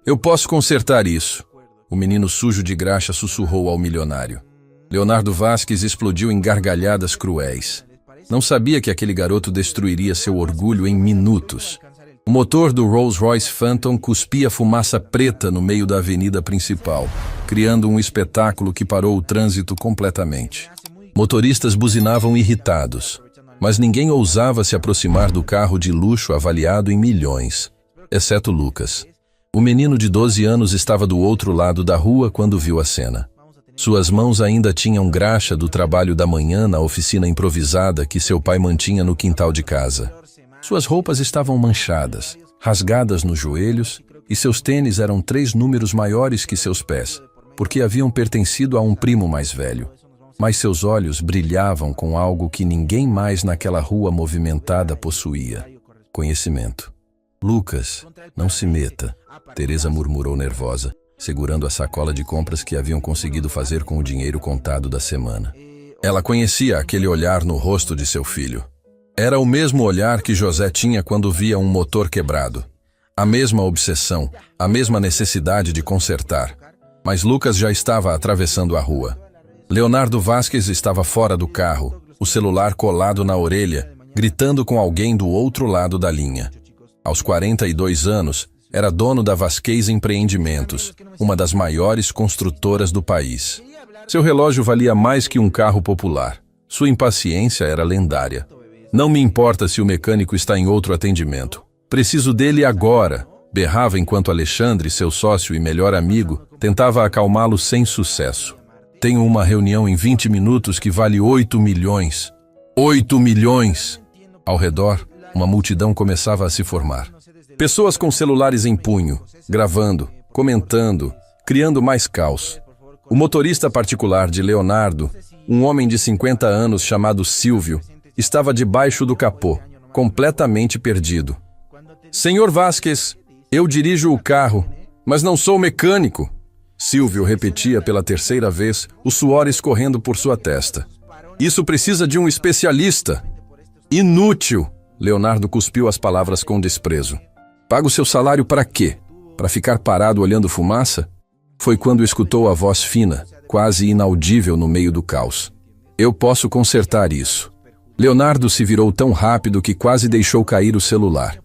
Eu posso consertar isso. O menino sujo de graxa sussurrou ao milionário. Leonardo Vasquez explodiu em gargalhadas cruéis. Não sabia que aquele garoto destruiria seu orgulho em minutos. O motor do Rolls-Royce Phantom cuspia fumaça preta no meio da avenida principal, criando um espetáculo que parou o trânsito completamente. Motoristas buzinavam irritados, mas ninguém ousava se aproximar do carro de luxo avaliado em milhões, exceto Lucas. O menino de 12 anos estava do outro lado da rua quando viu a cena. Suas mãos ainda tinham graxa do trabalho da manhã na oficina improvisada que seu pai mantinha no quintal de casa. Suas roupas estavam manchadas, rasgadas nos joelhos, e seus tênis eram 3 números maiores que seus pés, porque haviam pertencido a um primo mais velho. Mas seus olhos brilhavam com algo que ninguém mais naquela rua movimentada possuía: conhecimento. Lucas, não se meta, Teresa murmurou nervosa, segurando a sacola de compras que haviam conseguido fazer com o dinheiro contado da semana. Ela conhecia aquele olhar no rosto de seu filho. Era o mesmo olhar que José tinha quando via um motor quebrado. A mesma obsessão, a mesma necessidade de consertar. Mas Lucas já estava atravessando a rua. Leonardo Vasquez estava fora do carro, o celular colado na orelha, gritando com alguém do outro lado da linha. Aos 42 anos, era dono da Vasquez Empreendimentos, uma das maiores construtoras do país. Seu relógio valia mais que um carro popular. Sua impaciência era lendária. Não me importa se o mecânico está em outro atendimento. Preciso dele agora, berrava enquanto Alexandre, seu sócio e melhor amigo, tentava acalmá-lo sem sucesso. Tenho uma reunião em 20 minutos que vale 8 milhões. 8 milhões! Ao redor, uma multidão começava a se formar. Pessoas com celulares em punho, gravando, comentando, criando mais caos. O motorista particular de Leonardo, um homem de 50 anos chamado Silvio, estava debaixo do capô, completamente perdido. Senhor Vasquez, eu dirijo o carro, mas não sou mecânico. Silvio repetia pela terceira vez, o suor escorrendo por sua testa. Isso precisa de um especialista. Inútil! Leonardo cuspiu as palavras com desprezo. Paga o seu salário para quê? Para ficar parado olhando fumaça? Foi quando escutou a voz fina, quase inaudível no meio do caos. Eu posso consertar isso. Leonardo se virou tão rápido que quase deixou cair o celular.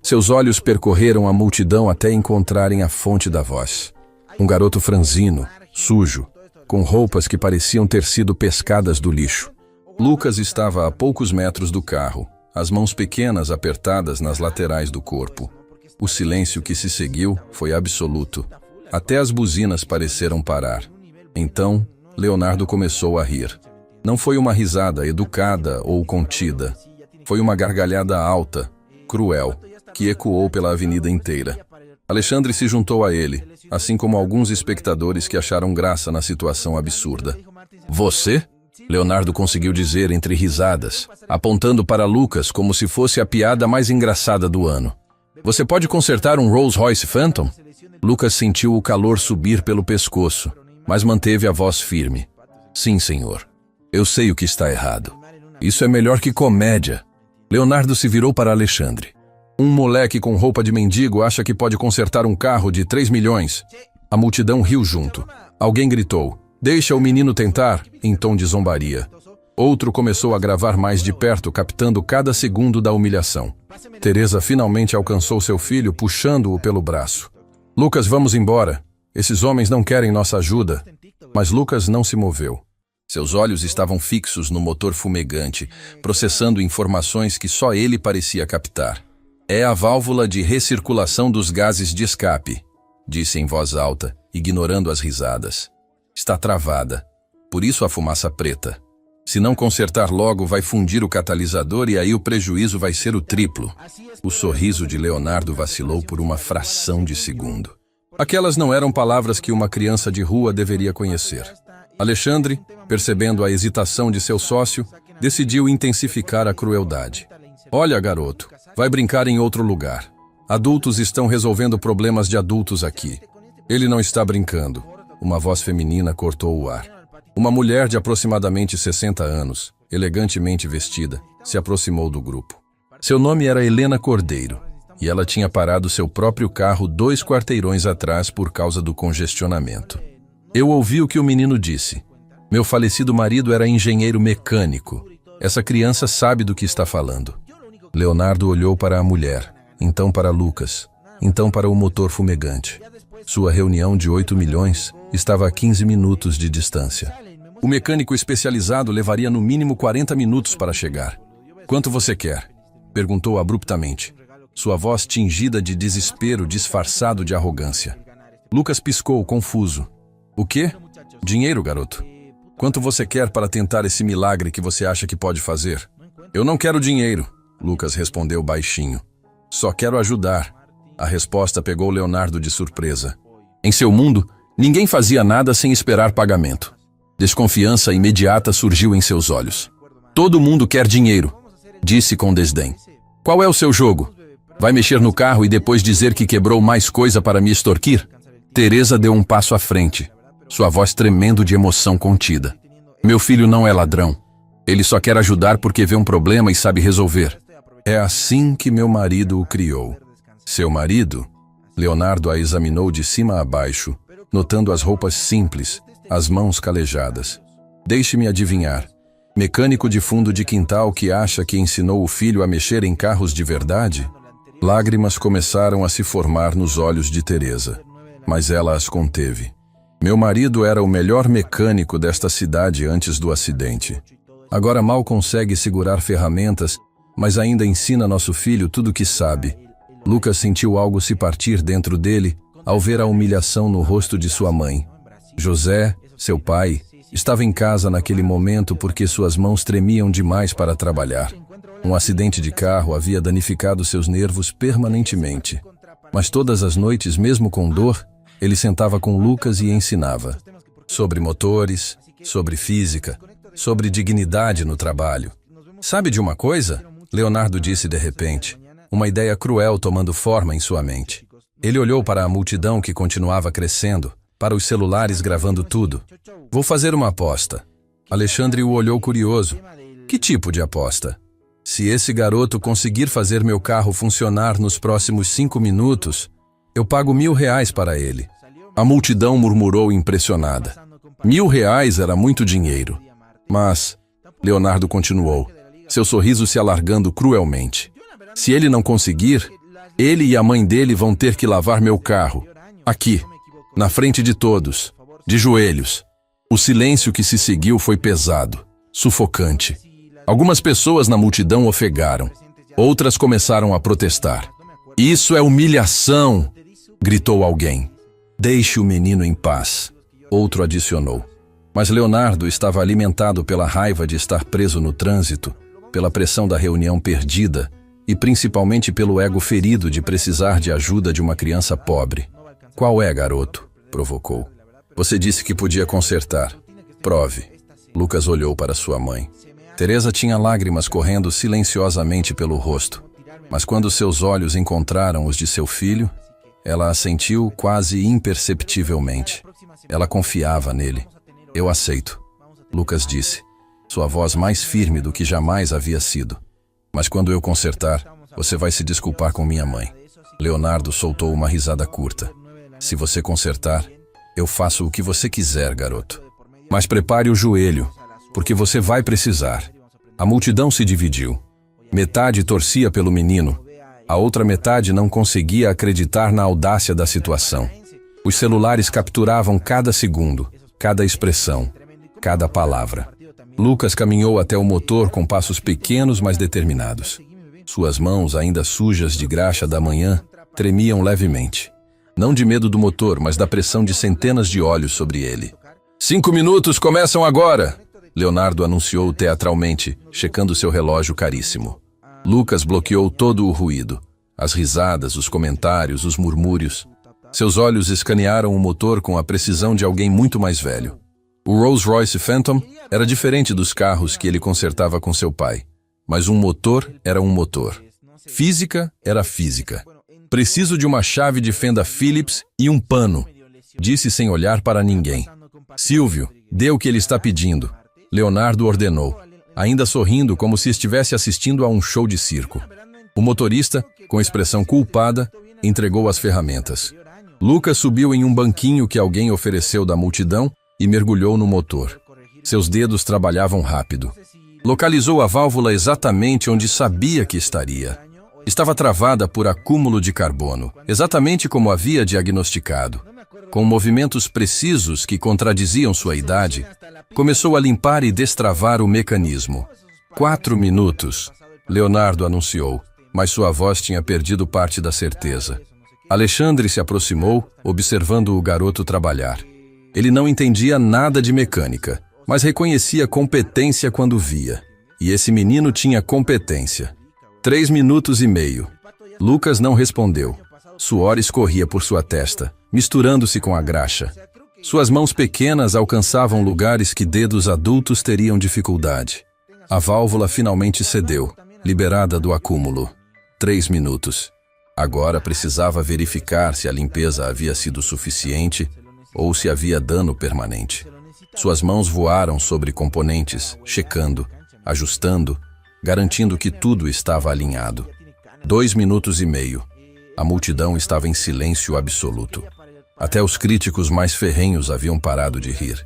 Seus olhos percorreram a multidão até encontrarem a fonte da voz. Um garoto franzino, sujo, com roupas que pareciam ter sido pescadas do lixo. Lucas estava a poucos metros do carro, as mãos pequenas apertadas nas laterais do corpo. O silêncio que se seguiu foi absoluto. Até as buzinas pareceram parar. Então, Leonardo começou a rir. Não foi uma risada educada ou contida. Foi uma gargalhada alta, cruel, que ecoou pela avenida inteira. Alexandre se juntou a ele, assim como alguns espectadores que acharam graça na situação absurda. Você? Leonardo conseguiu dizer entre risadas, apontando para Lucas como se fosse a piada mais engraçada do ano. Você pode consertar um Rolls-Royce Phantom? Lucas sentiu o calor subir pelo pescoço, mas manteve a voz firme. Sim, senhor. Eu sei o que está errado. Isso é melhor que comédia. Leonardo se virou para Alexandre. Um moleque com roupa de mendigo acha que pode consertar um carro de 3 milhões. A multidão riu junto. Alguém gritou, deixa o menino tentar, em tom de zombaria. Outro começou a gravar mais de perto, captando cada segundo da humilhação. Teresa finalmente alcançou seu filho, puxando-o pelo braço. Lucas, vamos embora. Esses homens não querem nossa ajuda. Mas Lucas não se moveu. Seus olhos estavam fixos no motor fumegante, processando informações que só ele parecia captar. É a válvula de recirculação dos gases de escape, disse em voz alta, ignorando as risadas. Está travada. Por isso a fumaça preta. Se não consertar logo, vai fundir o catalisador e aí o prejuízo vai ser o triplo. O sorriso de Leonardo vacilou por uma fração de segundo. Aquelas não eram palavras que uma criança de rua deveria conhecer. Alexandre, percebendo a hesitação de seu sócio, decidiu intensificar a crueldade. Olha, garoto, vai brincar em outro lugar. Adultos estão resolvendo problemas de adultos aqui. Ele não está brincando. Uma voz feminina cortou o ar. Uma mulher de aproximadamente 60 anos, elegantemente vestida, se aproximou do grupo. Seu nome era Helena Cordeiro. e ela tinha parado seu próprio carro 2 quarteirões atrás por causa do congestionamento. Eu ouvi o que o menino disse. Meu falecido marido era engenheiro mecânico. Essa criança sabe do que está falando. Leonardo olhou para a mulher, então para Lucas, então para o motor fumegante. Sua reunião de 8 milhões estava a 15 minutos de distância. O mecânico especializado levaria no mínimo 40 minutos para chegar. Quanto você quer? Perguntou abruptamente. Sua voz tingida de desespero disfarçado de arrogância. Lucas piscou, confuso. O quê? Dinheiro, garoto. Quanto você quer para tentar esse milagre que você acha que pode fazer? Eu não quero dinheiro, Lucas respondeu baixinho. Só quero ajudar. A resposta pegou Leonardo de surpresa. Em seu mundo, ninguém fazia nada sem esperar pagamento. Desconfiança imediata surgiu em seus olhos. Todo mundo quer dinheiro, disse com desdém. Qual é o seu jogo? Vai mexer no carro e depois dizer que quebrou mais coisa para me extorquir? Teresa deu um passo à frente, sua voz tremendo de emoção contida. Meu filho não é ladrão. Ele só quer ajudar porque vê um problema e sabe resolver. É assim que meu marido o criou. Seu marido? Leonardo a examinou de cima a baixo, notando as roupas simples, as mãos calejadas. Deixe-me adivinhar. Mecânico de fundo de quintal que acha que ensinou o filho a mexer em carros de verdade? Lágrimas começaram a se formar nos olhos de Teresa, mas ela as conteve. Meu marido era o melhor mecânico desta cidade antes do acidente. Agora mal consegue segurar ferramentas, mas ainda ensina nosso filho tudo o que sabe. Lucas sentiu algo se partir dentro dele ao ver a humilhação no rosto de sua mãe. José, seu pai, estava em casa naquele momento porque suas mãos tremiam demais para trabalhar. Um acidente de carro havia danificado seus nervos permanentemente. Mas todas as noites, mesmo com dor, ele sentava com Lucas e ensinava. Sobre motores, sobre física, sobre dignidade no trabalho. Sabe de uma coisa? Leonardo disse de repente, uma ideia cruel tomando forma em sua mente. Ele olhou para a multidão que continuava crescendo, para os celulares gravando tudo. Vou fazer uma aposta. Alexandre o olhou curioso. Que tipo de aposta? Se esse garoto conseguir fazer meu carro funcionar nos próximos 5 minutos, eu pago R$1.000 para ele. A multidão murmurou impressionada. R$1.000 era muito dinheiro. Mas, Leonardo continuou, seu sorriso se alargando cruelmente. Se ele não conseguir, ele e a mãe dele vão ter que lavar meu carro. Aqui, na frente de todos, de joelhos. O silêncio que se seguiu foi pesado, sufocante. Algumas pessoas na multidão ofegaram. Outras começaram a protestar. Isso é humilhação! Gritou alguém. Deixe o menino em paz. Outro adicionou. Mas Leonardo estava alimentado pela raiva de estar preso no trânsito, pela pressão da reunião perdida e principalmente pelo ego ferido de precisar de ajuda de uma criança pobre. Qual é, garoto? Provocou. Você disse que podia consertar. Prove. Lucas olhou para sua mãe. Teresa tinha lágrimas correndo silenciosamente pelo rosto, mas quando seus olhos encontraram os de seu filho, ela assentiu quase imperceptivelmente. Ela confiava nele. Eu aceito, Lucas disse, sua voz mais firme do que jamais havia sido. Mas quando eu consertar, você vai se desculpar com minha mãe. Leonardo soltou uma risada curta. Se você consertar, eu faço o que você quiser, garoto. Mas prepare o joelho, porque você vai precisar. A multidão se dividiu. Metade torcia pelo menino. A outra metade não conseguia acreditar na audácia da situação. Os celulares capturavam cada segundo, cada expressão, cada palavra. Lucas caminhou até o motor com passos pequenos, mas determinados. Suas mãos, ainda sujas de graxa da manhã, tremiam levemente. Não de medo do motor, mas da pressão de centenas de olhos sobre ele. 5 minutos começam agora! Leonardo anunciou teatralmente, checando seu relógio caríssimo. Lucas bloqueou todo o ruído. As risadas, os comentários, os murmúrios. Seus olhos escanearam o motor com a precisão de alguém muito mais velho. O Rolls-Royce Phantom era diferente dos carros que ele consertava com seu pai. Mas um motor era um motor. Física era física. Preciso de uma chave de fenda Phillips e um pano, disse sem olhar para ninguém. Silvio, dê o que ele está pedindo. Leonardo ordenou, ainda sorrindo como se estivesse assistindo a um show de circo. O motorista, com expressão culpada, entregou as ferramentas. Lucas subiu em um banquinho que alguém ofereceu da multidão e mergulhou no motor. Seus dedos trabalhavam rápido. Localizou a válvula exatamente onde sabia que estaria. Estava travada por acúmulo de carbono, exatamente como havia diagnosticado. Com movimentos precisos que contradiziam sua idade, começou a limpar e destravar o mecanismo. 4 minutos, Leonardo anunciou, mas sua voz tinha perdido parte da certeza. Alexandre se aproximou, observando o garoto trabalhar. Ele não entendia nada de mecânica, mas reconhecia competência quando via. E esse menino tinha competência. 3 minutos e meio. Lucas não respondeu. Suor escorria por sua testa, misturando-se com a graxa. Suas mãos pequenas alcançavam lugares que dedos adultos teriam dificuldade. A válvula finalmente cedeu, liberada do acúmulo. 3 minutos. Agora precisava verificar se a limpeza havia sido suficiente ou se havia dano permanente. Suas mãos voaram sobre componentes, checando, ajustando, garantindo que tudo estava alinhado. 2 minutos e meio. A multidão estava em silêncio absoluto. Até os críticos mais ferrenhos haviam parado de rir.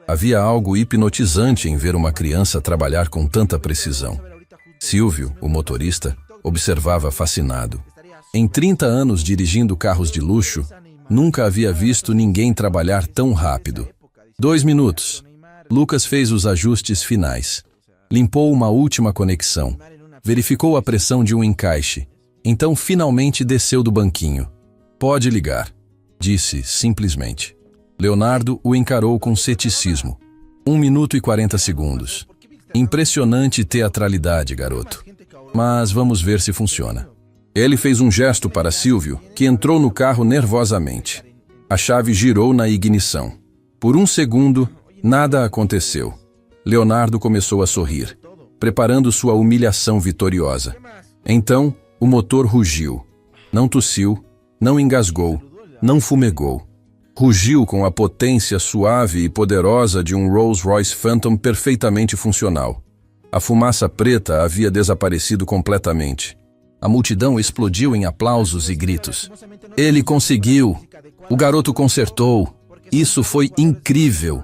Havia algo hipnotizante em ver uma criança trabalhar com tanta precisão. Silvio, o motorista, observava fascinado. Em 30 anos dirigindo carros de luxo, nunca havia visto ninguém trabalhar tão rápido. 2 minutos. Lucas fez os ajustes finais. Limpou uma última conexão. Verificou a pressão de um encaixe. Então finalmente desceu do banquinho. Pode ligar, disse simplesmente. Leonardo o encarou com ceticismo. 1 minuto e 40 segundos. Impressionante teatralidade, garoto. Mas vamos ver se funciona. Ele fez um gesto para Silvio, que entrou no carro nervosamente. A chave girou na ignição. Por 1 segundo, nada aconteceu. Leonardo começou a sorrir, preparando sua humilhação vitoriosa. Então, o motor rugiu. Não tossiu, não engasgou, não fumegou. Rugiu com a potência suave e poderosa de um Rolls-Royce Phantom perfeitamente funcional. A fumaça preta havia desaparecido completamente. A multidão explodiu em aplausos e gritos. Ele conseguiu! O garoto consertou! Isso foi incrível!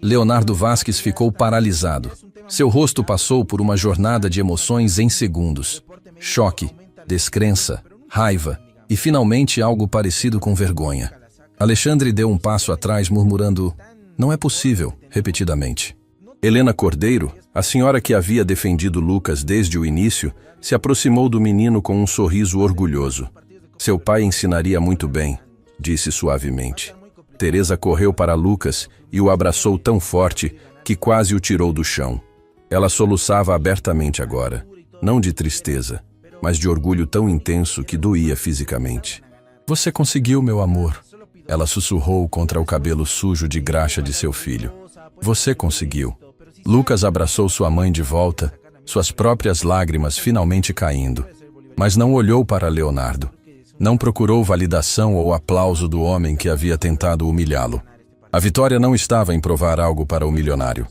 Leonardo Vasquez ficou paralisado. Seu rosto passou por uma jornada de emoções em segundos. Choque, descrença, raiva e finalmente algo parecido com vergonha. Alexandre deu um passo atrás murmurando, "Não é possível", repetidamente. Helena Cordeiro, a senhora que havia defendido Lucas desde o início, se aproximou do menino com um sorriso orgulhoso. "Seu pai ensinaria muito bem", disse suavemente. Teresa correu para Lucas e o abraçou tão forte que quase o tirou do chão. Ela soluçava abertamente agora, não de tristeza, mas de orgulho tão intenso que doía fisicamente. "Você conseguiu, meu amor", ela sussurrou contra o cabelo sujo de graxa de seu filho. "Você conseguiu." Lucas abraçou sua mãe de volta, suas próprias lágrimas finalmente caindo. Mas não olhou para Leonardo. Não procurou validação ou aplauso do homem que havia tentado humilhá-lo. A vitória não estava em provar algo para o milionário.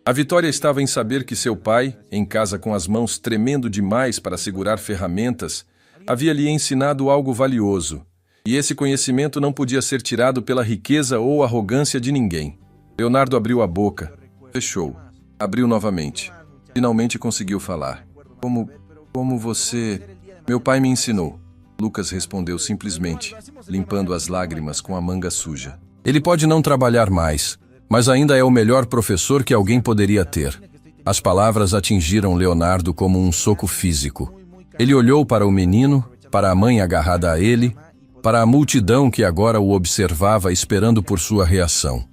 A vitória estava em saber que seu pai, em casa com as mãos tremendo demais para segurar ferramentas, havia lhe ensinado algo valioso. E esse conhecimento não podia ser tirado pela riqueza ou arrogância de ninguém. Leonardo abriu a boca, fechou, abriu novamente. Finalmente conseguiu falar. Como você... Meu pai me ensinou. Lucas respondeu simplesmente, limpando as lágrimas com a manga suja. Ele pode não trabalhar mais, mas ainda é o melhor professor que alguém poderia ter. As palavras atingiram Leonardo como um soco físico. Ele olhou para o menino, para a mãe agarrada a ele, para a multidão que agora o observava esperando por sua reação.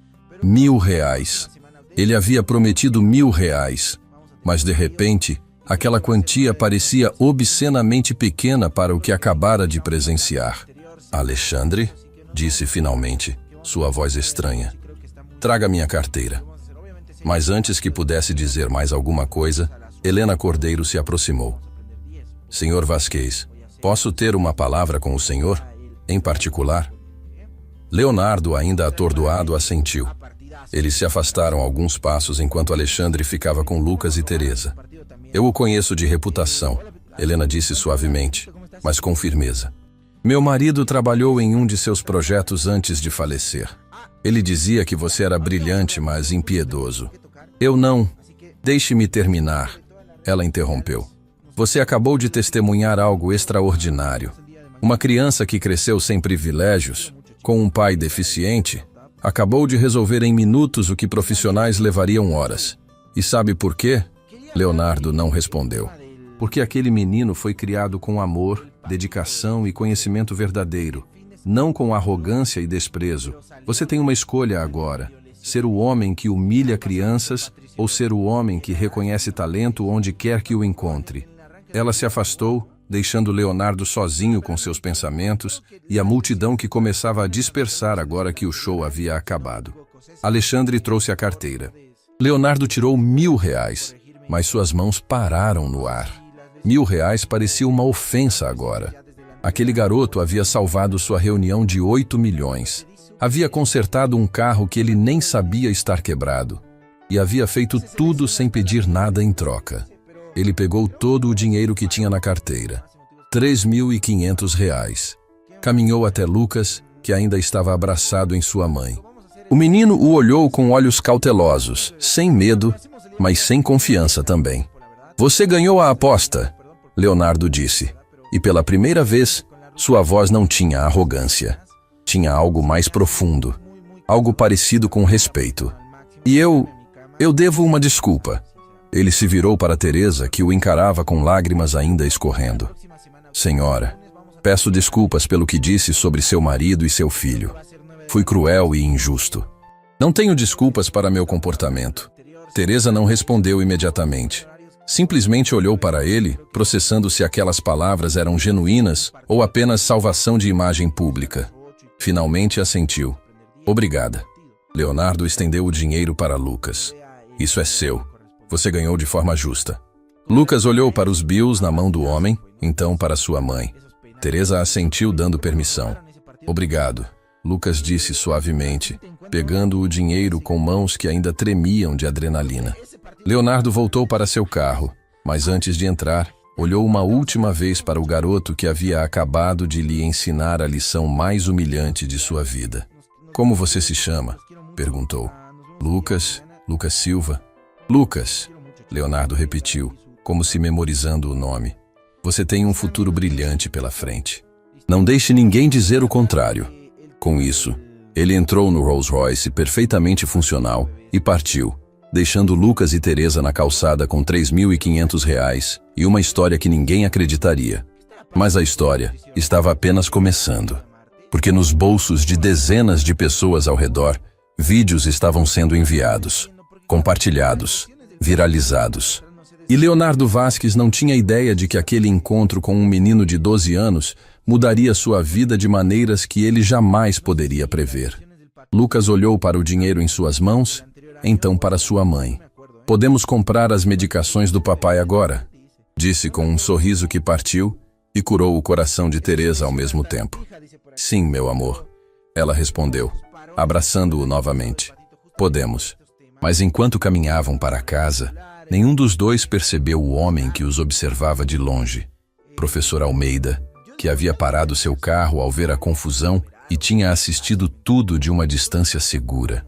R$1.000. Ele havia prometido R$1.000, mas de repente, aquela quantia parecia obscenamente pequena para o que acabara de presenciar. "Alexandre", disse finalmente, sua voz estranha. "Traga minha carteira." Mas antes que pudesse dizer mais alguma coisa, Helena Cordeiro se aproximou. "Senhor Vasquez, posso ter uma palavra com o senhor, em particular?" Leonardo, ainda atordoado, assentiu. Eles se afastaram alguns passos enquanto Alexandre ficava com Lucas e Teresa. "Eu o conheço de reputação", Helena disse suavemente, mas com firmeza. Meu marido trabalhou em um de seus projetos antes de falecer. Ele dizia que você era brilhante, mas impiedoso. Eu não. Deixe-me terminar. Ela interrompeu. Você acabou de testemunhar algo extraordinário. Uma criança que cresceu sem privilégios, com um pai deficiente, acabou de resolver em minutos o que profissionais levariam horas. E sabe por quê? Leonardo não respondeu. Porque aquele menino foi criado com amor, dedicação e conhecimento verdadeiro, não com arrogância e desprezo. Você tem uma escolha agora: ser o homem que humilha crianças ou ser o homem que reconhece talento onde quer que o encontre. Ela se afastou, deixando Leonardo sozinho com seus pensamentos e a multidão que começava a dispersar agora que o show havia acabado. Alexandre trouxe a carteira. Leonardo tirou R$1.000, mas suas mãos pararam no ar. R$1.000 parecia uma ofensa agora. Aquele garoto havia salvado sua reunião de 8 milhões. Havia consertado um carro que ele nem sabia estar quebrado. E havia feito tudo sem pedir nada em troca. Ele pegou todo o dinheiro que tinha na carteira. R$3.500. Caminhou até Lucas, que ainda estava abraçado em sua mãe. O menino o olhou com olhos cautelosos, sem medo, mas sem confiança também. Você ganhou a aposta, Leonardo disse. E pela primeira vez, sua voz não tinha arrogância. Tinha algo mais profundo, algo parecido com respeito. E eu devo uma desculpa. Ele se virou para Teresa, que o encarava com lágrimas ainda escorrendo. Senhora, peço desculpas pelo que disse sobre seu marido e seu filho. Fui cruel e injusto. Não tenho desculpas para meu comportamento. Teresa não respondeu imediatamente. Simplesmente olhou para ele, processando se aquelas palavras eram genuínas ou apenas salvação de imagem pública. Finalmente assentiu. Obrigada. Leonardo estendeu o dinheiro para Lucas. Isso é seu. Você ganhou de forma justa. Lucas olhou para os bills na mão do homem, então para sua mãe. Teresa assentiu dando permissão. Obrigado, Lucas disse suavemente, pegando o dinheiro com mãos que ainda tremiam de adrenalina. Leonardo voltou para seu carro, mas antes de entrar, olhou uma última vez para o garoto que havia acabado de lhe ensinar a lição mais humilhante de sua vida. Como você se chama? Perguntou. Lucas Silva. Lucas, Leonardo repetiu, como se memorizando o nome. Você tem um futuro brilhante pela frente. Não deixe ninguém dizer o contrário. Com isso, ele entrou no Rolls Royce perfeitamente funcional e partiu, deixando Lucas e Teresa na calçada com R$3.500 e uma história que ninguém acreditaria. Mas a história estava apenas começando, porque nos bolsos de dezenas de pessoas ao redor, vídeos estavam sendo enviados, compartilhados, viralizados. E Leonardo Vasquez não tinha ideia de que aquele encontro com um menino de 12 anos mudaria sua vida de maneiras que ele jamais poderia prever. Lucas olhou para o dinheiro em suas mãos, então para sua mãe. Podemos comprar as medicações do papai agora, disse com um sorriso que partiu e curou o coração de Teresa ao mesmo tempo. Sim, meu amor, ela respondeu, abraçando-o novamente. Podemos. Mas enquanto caminhavam para casa, nenhum dos dois percebeu o homem que os observava de longe. Professor Almeida, que havia parado seu carro ao ver a confusão e tinha assistido tudo de uma distância segura.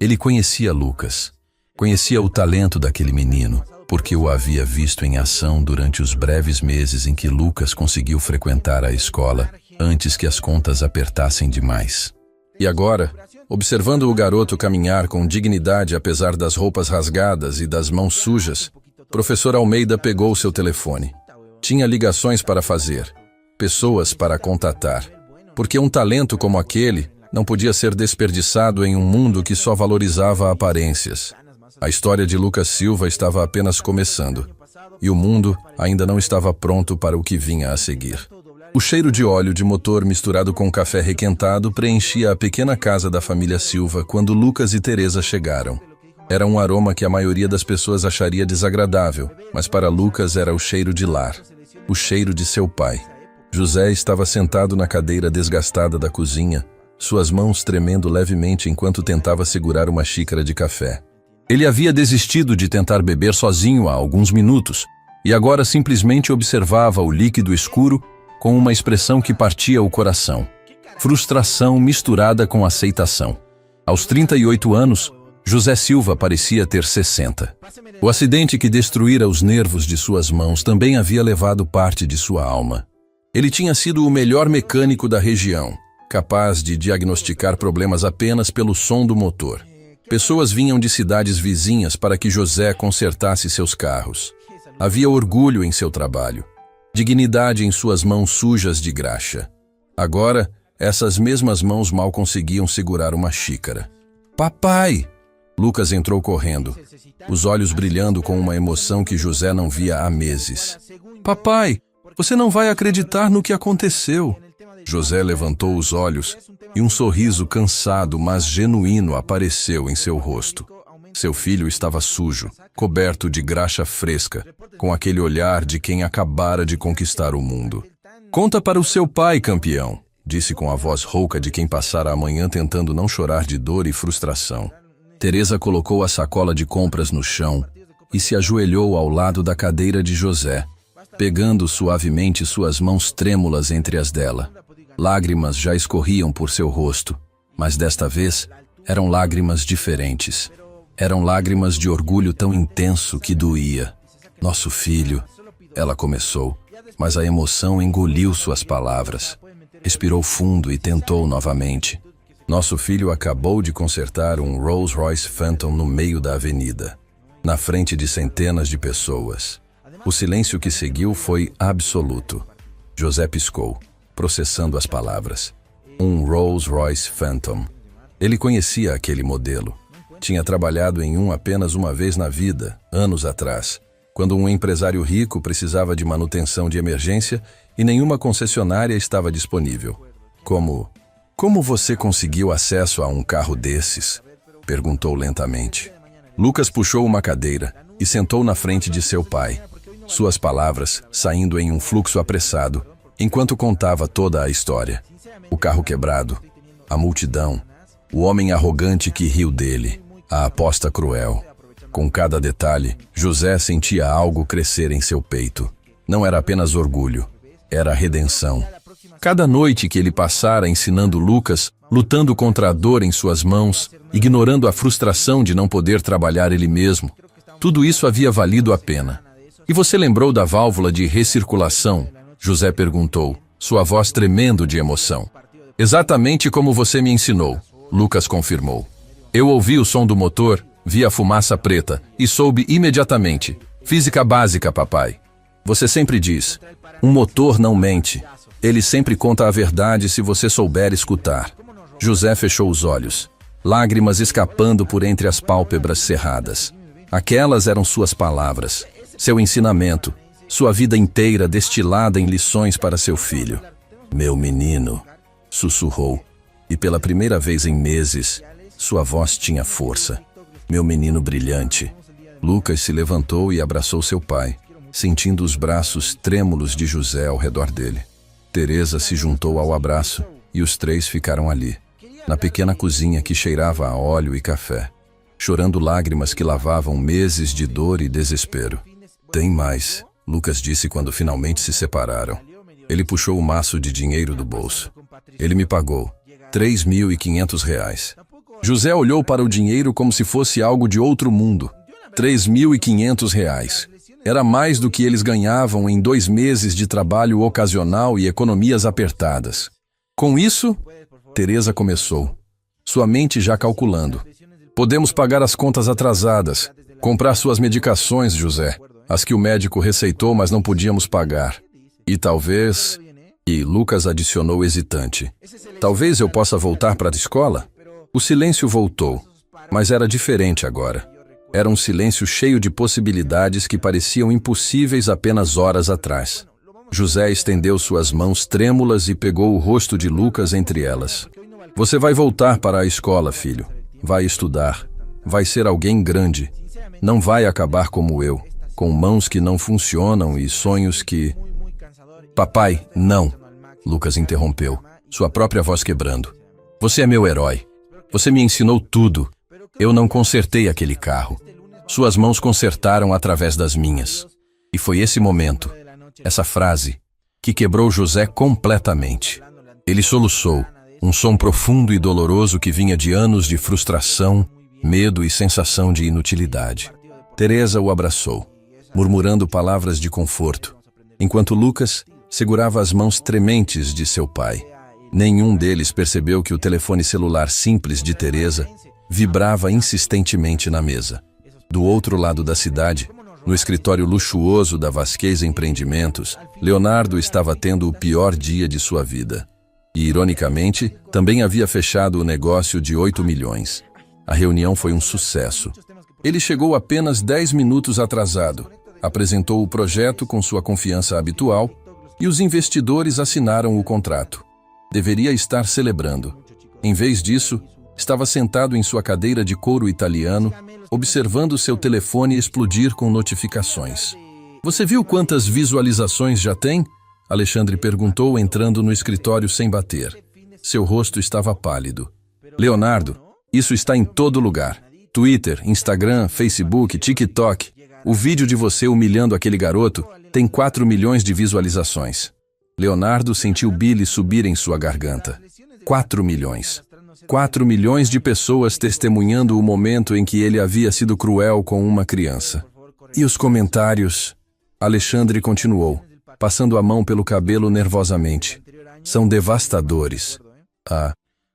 Ele conhecia Lucas, conhecia o talento daquele menino, porque o havia visto em ação durante os breves meses em que Lucas conseguiu frequentar a escola antes que as contas apertassem demais. E agora, observando o garoto caminhar com dignidade apesar das roupas rasgadas e das mãos sujas, professor Almeida pegou seu telefone. Tinha ligações para fazer, pessoas para contatar, porque um talento como aquele não podia ser desperdiçado em um mundo que só valorizava aparências. A história de Lucas Silva estava apenas começando, e o mundo ainda não estava pronto para o que vinha a seguir. O cheiro de óleo de motor misturado com café requentado preenchia a pequena casa da família Silva quando Lucas e Teresa chegaram. Era um aroma que a maioria das pessoas acharia desagradável, mas para Lucas era o cheiro de lar, o cheiro de seu pai. José estava sentado na cadeira desgastada da cozinha, suas mãos tremendo levemente enquanto tentava segurar uma xícara de café. Ele havia desistido de tentar beber sozinho há alguns minutos, e agora simplesmente observava o líquido escuro com uma expressão que partia o coração. Frustração misturada com aceitação. Aos 38 anos, José Silva parecia ter 60. O acidente que destruíra os nervos de suas mãos também havia levado parte de sua alma. Ele tinha sido o melhor mecânico da região, capaz de diagnosticar problemas apenas pelo som do motor. Pessoas vinham de cidades vizinhas para que José consertasse seus carros. Havia orgulho em seu trabalho, dignidade em suas mãos sujas de graxa. Agora, essas mesmas mãos mal conseguiam segurar uma xícara. Papai! Lucas entrou correndo, os olhos brilhando com uma emoção que José não via há meses. Papai, você não vai acreditar no que aconteceu. José levantou os olhos e um sorriso cansado, mas genuíno, apareceu em seu rosto. Seu filho estava sujo, coberto de graxa fresca, com aquele olhar de quem acabara de conquistar o mundo. Conta para o seu pai, campeão, disse com a voz rouca de quem passara a manhã tentando não chorar de dor e frustração. Teresa colocou a sacola de compras no chão e se ajoelhou ao lado da cadeira de José, pegando suavemente suas mãos trêmulas entre as dela. Lágrimas já escorriam por seu rosto, mas desta vez eram lágrimas diferentes. Eram lágrimas de orgulho tão intenso que doía. Nosso filho, ela começou, mas a emoção engoliu suas palavras. Respirou fundo e tentou novamente. Nosso filho acabou de consertar um Rolls-Royce Phantom no meio da avenida, na frente de centenas de pessoas. O silêncio que seguiu foi absoluto. José piscou, processando as palavras. Um Rolls-Royce Phantom. Ele conhecia aquele modelo. Tinha trabalhado em um apenas uma vez na vida, anos atrás, quando um empresário rico precisava de manutenção de emergência e nenhuma concessionária estava disponível. Como você conseguiu acesso a um carro desses? Perguntou lentamente. Lucas puxou uma cadeira e sentou na frente de seu pai, suas palavras saindo em um fluxo apressado, enquanto contava toda a história. O carro quebrado, a multidão, o homem arrogante que riu dele, a aposta cruel. Com cada detalhe, José sentia algo crescer em seu peito. Não era apenas orgulho, era redenção. Cada noite que ele passara ensinando Lucas, lutando contra a dor em suas mãos, ignorando a frustração de não poder trabalhar ele mesmo, tudo isso havia valido a pena. E você lembrou da válvula de recirculação? José perguntou, sua voz tremendo de emoção. Exatamente como você me ensinou, Lucas confirmou. Eu ouvi o som do motor, vi a fumaça preta e soube imediatamente. Física básica, papai. Você sempre diz, um motor não mente. Ele sempre conta a verdade se você souber escutar. José fechou os olhos, lágrimas escapando por entre as pálpebras cerradas. Aquelas eram suas palavras, seu ensinamento, sua vida inteira destilada em lições para seu filho. Meu menino, sussurrou, e pela primeira vez em meses, sua voz tinha força. Meu menino brilhante. Lucas se levantou e abraçou seu pai, sentindo os braços trêmulos de José ao redor dele. Teresa se juntou ao abraço e os três ficaram ali, na pequena cozinha que cheirava a óleo e café, chorando lágrimas que lavavam meses de dor e desespero. Tem mais, Lucas disse quando finalmente se separaram. Ele puxou o maço de dinheiro do bolso. Ele me pagou R$3.500. José olhou para o dinheiro como se fosse algo de outro mundo. R$3.500. Era mais do que eles ganhavam em 2 meses de trabalho ocasional e economias apertadas. Com isso, Teresa começou, sua mente já calculando. Podemos pagar as contas atrasadas, comprar suas medicações, José, as que o médico receitou, mas não podíamos pagar. E talvez... E Lucas adicionou hesitante. Talvez eu possa voltar para a escola? O silêncio voltou, mas era diferente agora. Era um silêncio cheio de possibilidades que pareciam impossíveis apenas horas atrás. José estendeu suas mãos trêmulas e pegou o rosto de Lucas entre elas. Você vai voltar para a escola, filho. Vai estudar. Vai ser alguém grande. Não vai acabar como eu, com mãos que não funcionam e sonhos que... Papai, não. Lucas interrompeu, sua própria voz quebrando. Você é meu herói. Você me ensinou tudo. Eu não consertei aquele carro. Suas mãos consertaram através das minhas. E foi esse momento, essa frase, que quebrou José completamente. Ele soluçou, um som profundo e doloroso que vinha de anos de frustração, medo e sensação de inutilidade. Teresa o abraçou, murmurando palavras de conforto, enquanto Lucas segurava as mãos trementes de seu pai. Nenhum deles percebeu que o telefone celular simples de Teresa vibrava insistentemente na mesa. Do outro lado da cidade, no escritório luxuoso da Vasquez Empreendimentos, Leonardo estava tendo o pior dia de sua vida. E, ironicamente, também havia fechado o negócio de 8 milhões. A reunião foi um sucesso. Ele chegou apenas 10 minutos atrasado, apresentou o projeto com sua confiança habitual e os investidores assinaram o contrato. Deveria estar celebrando. Em vez disso, estava sentado em sua cadeira de couro italiano, observando seu telefone explodir com notificações. Você viu quantas visualizações já tem? Alexandre perguntou, entrando no escritório sem bater. Seu rosto estava pálido. Leonardo, isso está em todo lugar. Twitter, Instagram, Facebook, TikTok. O vídeo de você humilhando aquele garoto tem 4 milhões de visualizações. Leonardo sentiu bile subir em sua garganta. 4 milhões. 4 milhões de pessoas testemunhando o momento em que ele havia sido cruel com uma criança. E os comentários? Alexandre continuou, passando a mão pelo cabelo nervosamente. São devastadores.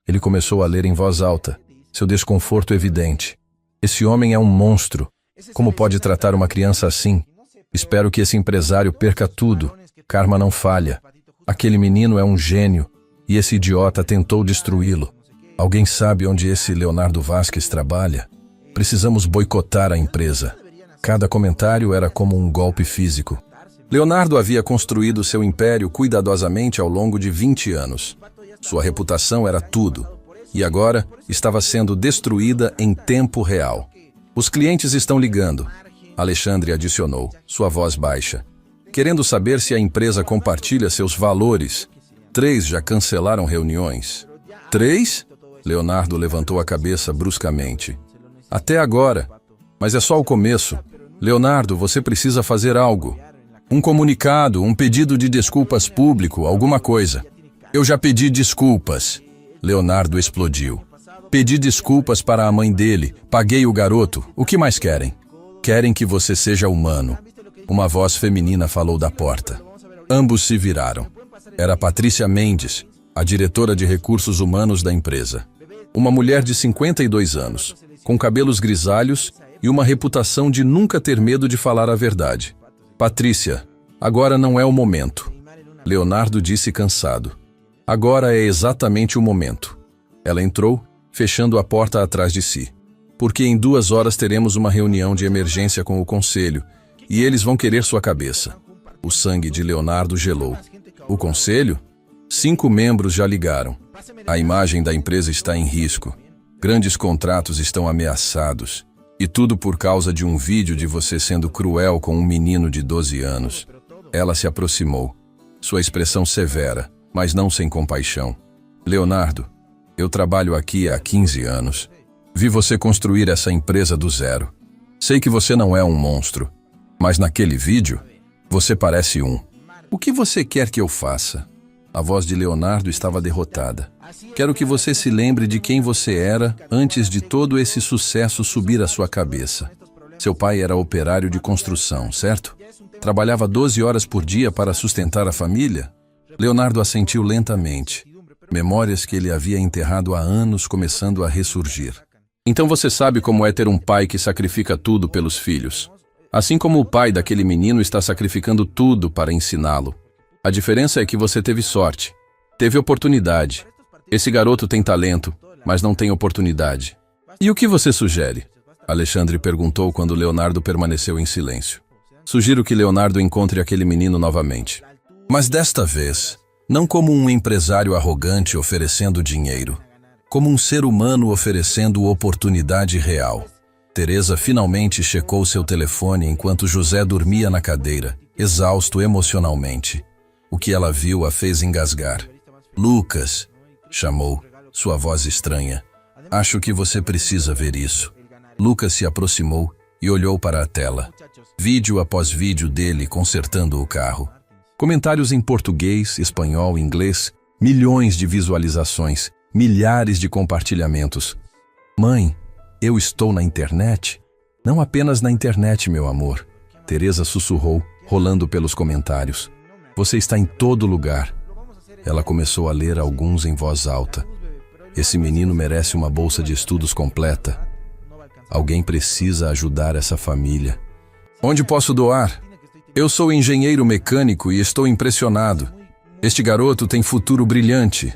Ele começou a ler em voz alta, seu desconforto evidente. Esse homem é um monstro. Como pode tratar uma criança assim? Espero que esse empresário perca tudo. Karma não falha. Aquele menino é um gênio, e esse idiota tentou destruí-lo. Alguém sabe onde esse Leonardo Vasquez trabalha? Precisamos boicotar a empresa. Cada comentário era como um golpe físico. Leonardo havia construído seu império cuidadosamente ao longo de 20 anos. Sua reputação era tudo, e agora estava sendo destruída em tempo real. Os clientes estão ligando, Alexandre adicionou, sua voz baixa, querendo saber se a empresa compartilha seus valores. 3 já cancelaram reuniões. 3? Leonardo levantou a cabeça bruscamente. Até agora. Mas é só o começo. Leonardo, você precisa fazer algo. Um comunicado, um pedido de desculpas público, alguma coisa. Eu já pedi desculpas. Leonardo explodiu. Pedi desculpas para a mãe dele, paguei o garoto. O que mais querem? Querem que você seja humano. Uma voz feminina falou da porta. Ambos se viraram. Era Patrícia Mendes, a diretora de recursos humanos da empresa. Uma mulher de 52 anos, com cabelos grisalhos e uma reputação de nunca ter medo de falar a verdade. Patrícia, agora não é o momento. Leonardo disse cansado. Agora é exatamente o momento. Ela entrou, fechando a porta atrás de si. Porque em 2 horas teremos uma reunião de emergência com o conselho, e eles vão querer sua cabeça. O sangue de Leonardo gelou. O conselho? 5 membros já ligaram. A imagem da empresa está em risco. Grandes contratos estão ameaçados. E tudo por causa de um vídeo de você sendo cruel com um menino de 12 anos. Ela se aproximou. Sua expressão severa, mas não sem compaixão. Leonardo, eu trabalho aqui há 15 anos. Vi você construir essa empresa do zero. Sei que você não é um monstro, mas naquele vídeo, você parece um. O que você quer que eu faça? A voz de Leonardo estava derrotada. Quero que você se lembre de quem você era antes de todo esse sucesso subir à sua cabeça. Seu pai era operário de construção, certo? Trabalhava 12 horas por dia para sustentar a família? Leonardo assentiu lentamente. Memórias que ele havia enterrado há anos começando a ressurgir. Então você sabe como é ter um pai que sacrifica tudo pelos filhos. Assim como o pai daquele menino está sacrificando tudo para ensiná-lo. A diferença é que você teve sorte, teve oportunidade. Esse garoto tem talento, mas não tem oportunidade. E o que você sugere? Alexandre perguntou quando Leonardo permaneceu em silêncio. Sugiro que Leonardo encontre aquele menino novamente. Mas desta vez, não como um empresário arrogante oferecendo dinheiro, como um ser humano oferecendo oportunidade real. Teresa finalmente checou seu telefone enquanto José dormia na cadeira, exausto emocionalmente. O que ela viu a fez engasgar. Lucas, chamou, sua voz estranha. Acho que você precisa ver isso. Lucas se aproximou e olhou para a tela. Vídeo após vídeo dele consertando o carro. Comentários em português, espanhol, inglês, milhões de visualizações, milhares de compartilhamentos. Mãe, eu estou na internet? Não apenas na internet, meu amor. Teresa sussurrou, rolando pelos comentários. Você está em todo lugar. Ela começou a ler alguns em voz alta. Esse menino merece uma bolsa de estudos completa. Alguém precisa ajudar essa família. Onde posso doar? Eu sou engenheiro mecânico e estou impressionado. Este garoto tem futuro brilhante.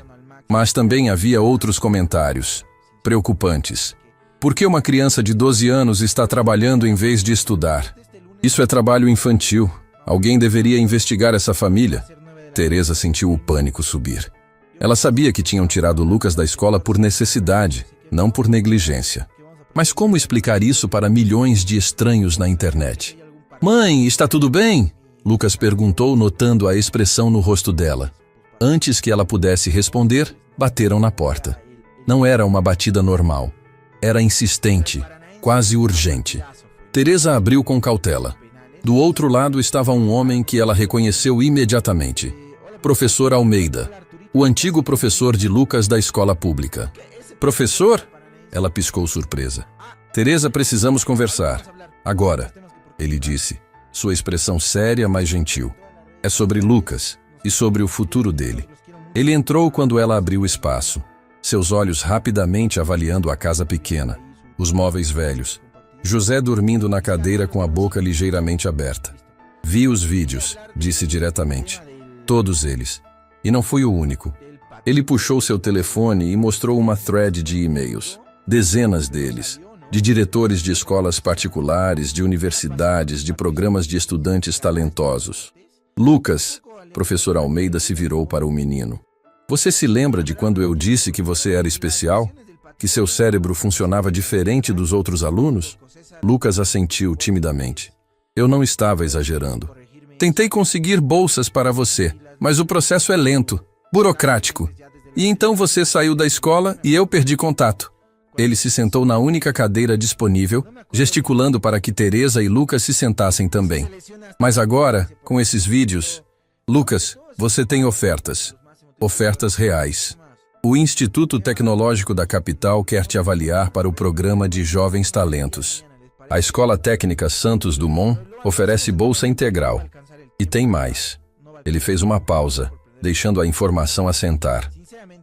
Mas também havia outros comentários preocupantes. Por que uma criança de 12 anos está trabalhando em vez de estudar? Isso é trabalho infantil. Alguém deveria investigar essa família. Teresa sentiu o pânico subir. Ela sabia que tinham tirado Lucas da escola por necessidade, não por negligência. Mas como explicar isso para milhões de estranhos na internet? Mãe, está tudo bem? Lucas perguntou, notando a expressão no rosto dela. Antes que ela pudesse responder, bateram na porta. Não era uma batida normal. Era insistente, quase urgente. Teresa abriu com cautela. Do outro lado estava um homem que ela reconheceu imediatamente. Professor Almeida, o antigo professor de Lucas da escola pública. Professor? Ela piscou surpresa. Teresa, precisamos conversar. Agora, ele disse, sua expressão séria, mas gentil. É sobre Lucas e sobre o futuro dele. Ele entrou quando ela abriu espaço, seus olhos rapidamente avaliando a casa pequena, os móveis velhos. José dormindo na cadeira com a boca ligeiramente aberta. Vi os vídeos, disse diretamente. Todos eles. E não foi o único. Ele puxou seu telefone e mostrou uma thread de e-mails. Dezenas deles. De diretores de escolas particulares, de universidades, de programas de estudantes talentosos. Lucas, professor Almeida se virou para o menino. Você se lembra de quando eu disse que você era especial? Que seu cérebro funcionava diferente dos outros alunos? Lucas assentiu timidamente. Eu não estava exagerando. Tentei conseguir bolsas para você, mas o processo é lento, burocrático. E então você saiu da escola e eu perdi contato. Ele se sentou na única cadeira disponível, gesticulando para que Teresa e Lucas se sentassem também. Mas agora, com esses vídeos... Lucas, você tem ofertas. Ofertas reais. O Instituto Tecnológico da capital quer te avaliar para o programa de Jovens Talentos. A Escola Técnica Santos Dumont oferece bolsa integral. E tem mais. Ele fez uma pausa, deixando a informação assentar.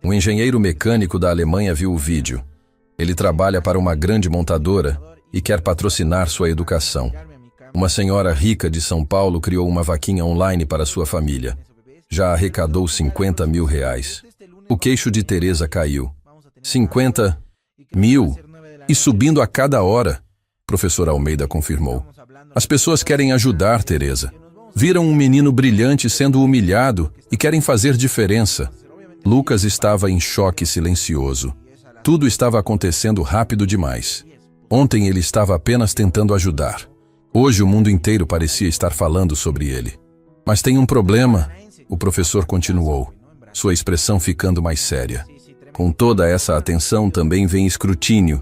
Um engenheiro mecânico da Alemanha viu o vídeo. Ele trabalha para uma grande montadora e quer patrocinar sua educação. Uma senhora rica de São Paulo criou uma vaquinha online para sua família. Já arrecadou 50 mil reais. O queixo de Teresa caiu. 50 mil? E subindo a cada hora, professor Almeida confirmou. As pessoas querem ajudar Teresa. Viram um menino brilhante sendo humilhado e querem fazer diferença. Lucas estava em choque silencioso. Tudo estava acontecendo rápido demais. Ontem ele estava apenas tentando ajudar. Hoje o mundo inteiro parecia estar falando sobre ele. Mas tem um problema, o professor continuou, sua expressão ficando mais séria. Com toda essa atenção também vem escrutínio.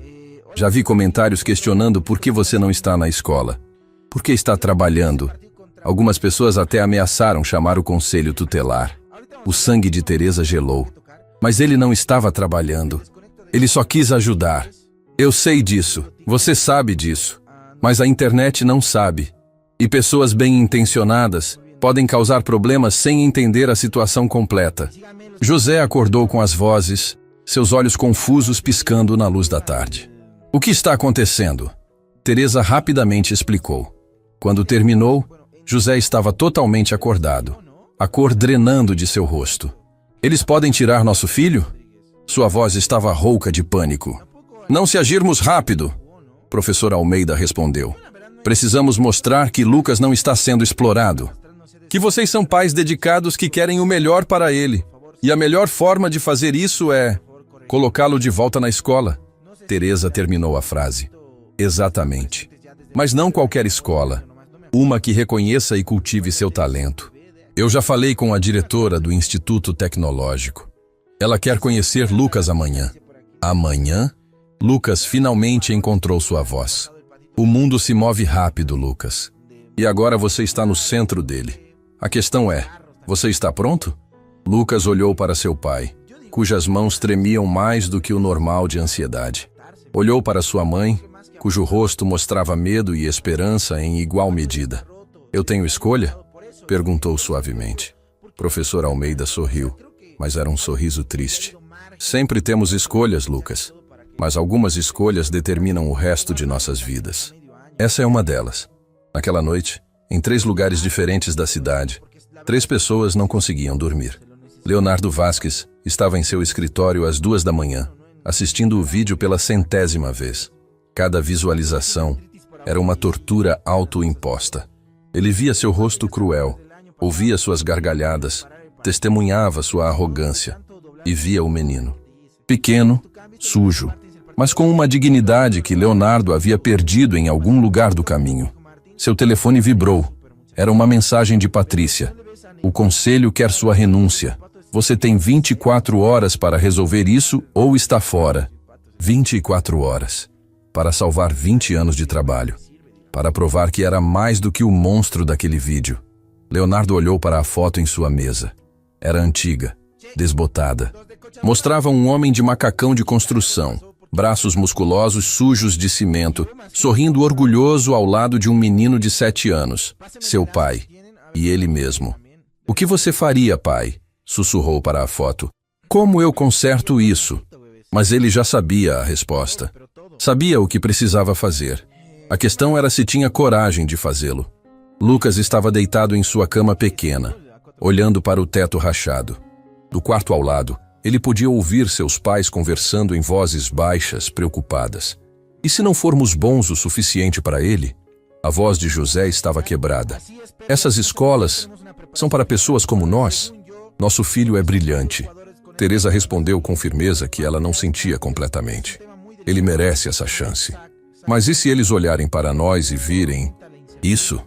Já vi comentários questionando por que você não está na escola. Por que está trabalhando? Algumas pessoas até ameaçaram chamar o conselho tutelar. O sangue de Teresa gelou. Mas ele não estava trabalhando. Ele só quis ajudar. Eu sei disso, você sabe disso. Mas a internet não sabe. E pessoas bem-intencionadas podem causar problemas sem entender a situação completa. José acordou com as vozes, seus olhos confusos piscando na luz da tarde. O que está acontecendo? Teresa rapidamente explicou. Quando terminou, José estava totalmente acordado, a cor drenando de seu rosto. Eles podem tirar nosso filho? Sua voz estava rouca de pânico. Não se agirmos rápido, professor Almeida respondeu. Precisamos mostrar que Lucas não está sendo explorado. Que vocês são pais dedicados que querem o melhor para ele. E a melhor forma de fazer isso é colocá-lo de volta na escola. Teresa terminou a frase. Exatamente. Mas não qualquer escola. Uma que reconheça e cultive seu talento. Eu já falei com a diretora do Instituto Tecnológico. Ela quer conhecer Lucas amanhã. Amanhã? Lucas finalmente encontrou sua voz. O mundo se move rápido, Lucas. E agora você está no centro dele. A questão é, você está pronto? Lucas olhou para seu pai, cujas mãos tremiam mais do que o normal de ansiedade. Olhou para sua mãe, cujo rosto mostrava medo e esperança em igual medida. Eu tenho escolha? Perguntou suavemente. Professor Almeida sorriu, mas era um sorriso triste. Sempre temos escolhas, Lucas, mas algumas escolhas determinam o resto de nossas vidas. Essa é uma delas. Naquela noite, em 3 lugares diferentes da cidade, 3 pessoas não conseguiam dormir. Leonardo Vasques estava em seu escritório às 2 da manhã, assistindo o vídeo pela 100ª vez. Cada visualização era uma tortura autoimposta. Ele via seu rosto cruel, ouvia suas gargalhadas, testemunhava sua arrogância e via o menino. Pequeno, sujo, mas com uma dignidade que Leonardo havia perdido em algum lugar do caminho. Seu telefone vibrou. Era uma mensagem de Patrícia. O conselho quer sua renúncia. Você tem 24 horas para resolver isso ou está fora. 24 horas. Para salvar 20 anos de trabalho. Para provar que era mais do que o monstro daquele vídeo. Leonardo olhou para a foto em sua mesa. Era antiga, desbotada. Mostrava um homem de macacão de construção, braços musculosos sujos de cimento, sorrindo orgulhoso ao lado de um menino de 7 anos, seu pai, e ele mesmo. O que você faria, pai? Sussurrou para a foto. Como eu conserto isso? Mas ele já sabia a resposta. Sabia o que precisava fazer. A questão era se tinha coragem de fazê-lo. Lucas estava deitado em sua cama pequena, olhando para o teto rachado. Do quarto ao lado, ele podia ouvir seus pais conversando em vozes baixas, preocupadas. E se não formos bons o suficiente para ele? A voz de José estava quebrada. Essas escolas são para pessoas como nós? Nosso filho é brilhante. Teresa respondeu com firmeza que ela não sentia completamente. Ele merece essa chance. Mas e se eles olharem para nós e virem isso?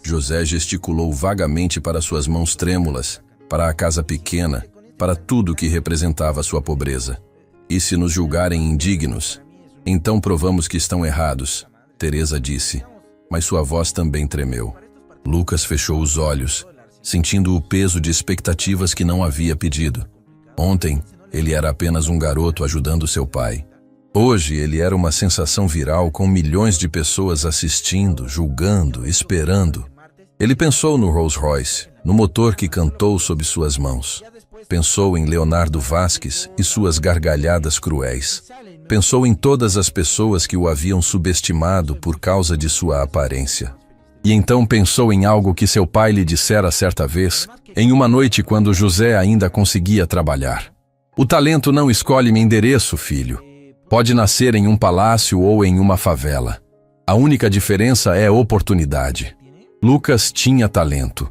José gesticulou vagamente para suas mãos trêmulas, para a casa pequena, para tudo que representava sua pobreza. E se nos julgarem indignos? Então provamos que estão errados, Teresa disse, mas sua voz também tremeu. Lucas fechou os olhos, sentindo o peso de expectativas que não havia pedido. Ontem, ele era apenas um garoto ajudando seu pai. Hoje, ele era uma sensação viral com milhões de pessoas assistindo, julgando, esperando. Ele pensou no Rolls Royce, no motor que cantou sob suas mãos. Pensou em Leonardo Vasques e suas gargalhadas cruéis. Pensou em todas as pessoas que o haviam subestimado por causa de sua aparência. E então pensou em algo que seu pai lhe dissera certa vez, em uma noite quando José ainda conseguia trabalhar. O talento não escolhe endereço, filho. Pode nascer em um palácio ou em uma favela. A única diferença é oportunidade. Lucas tinha talento.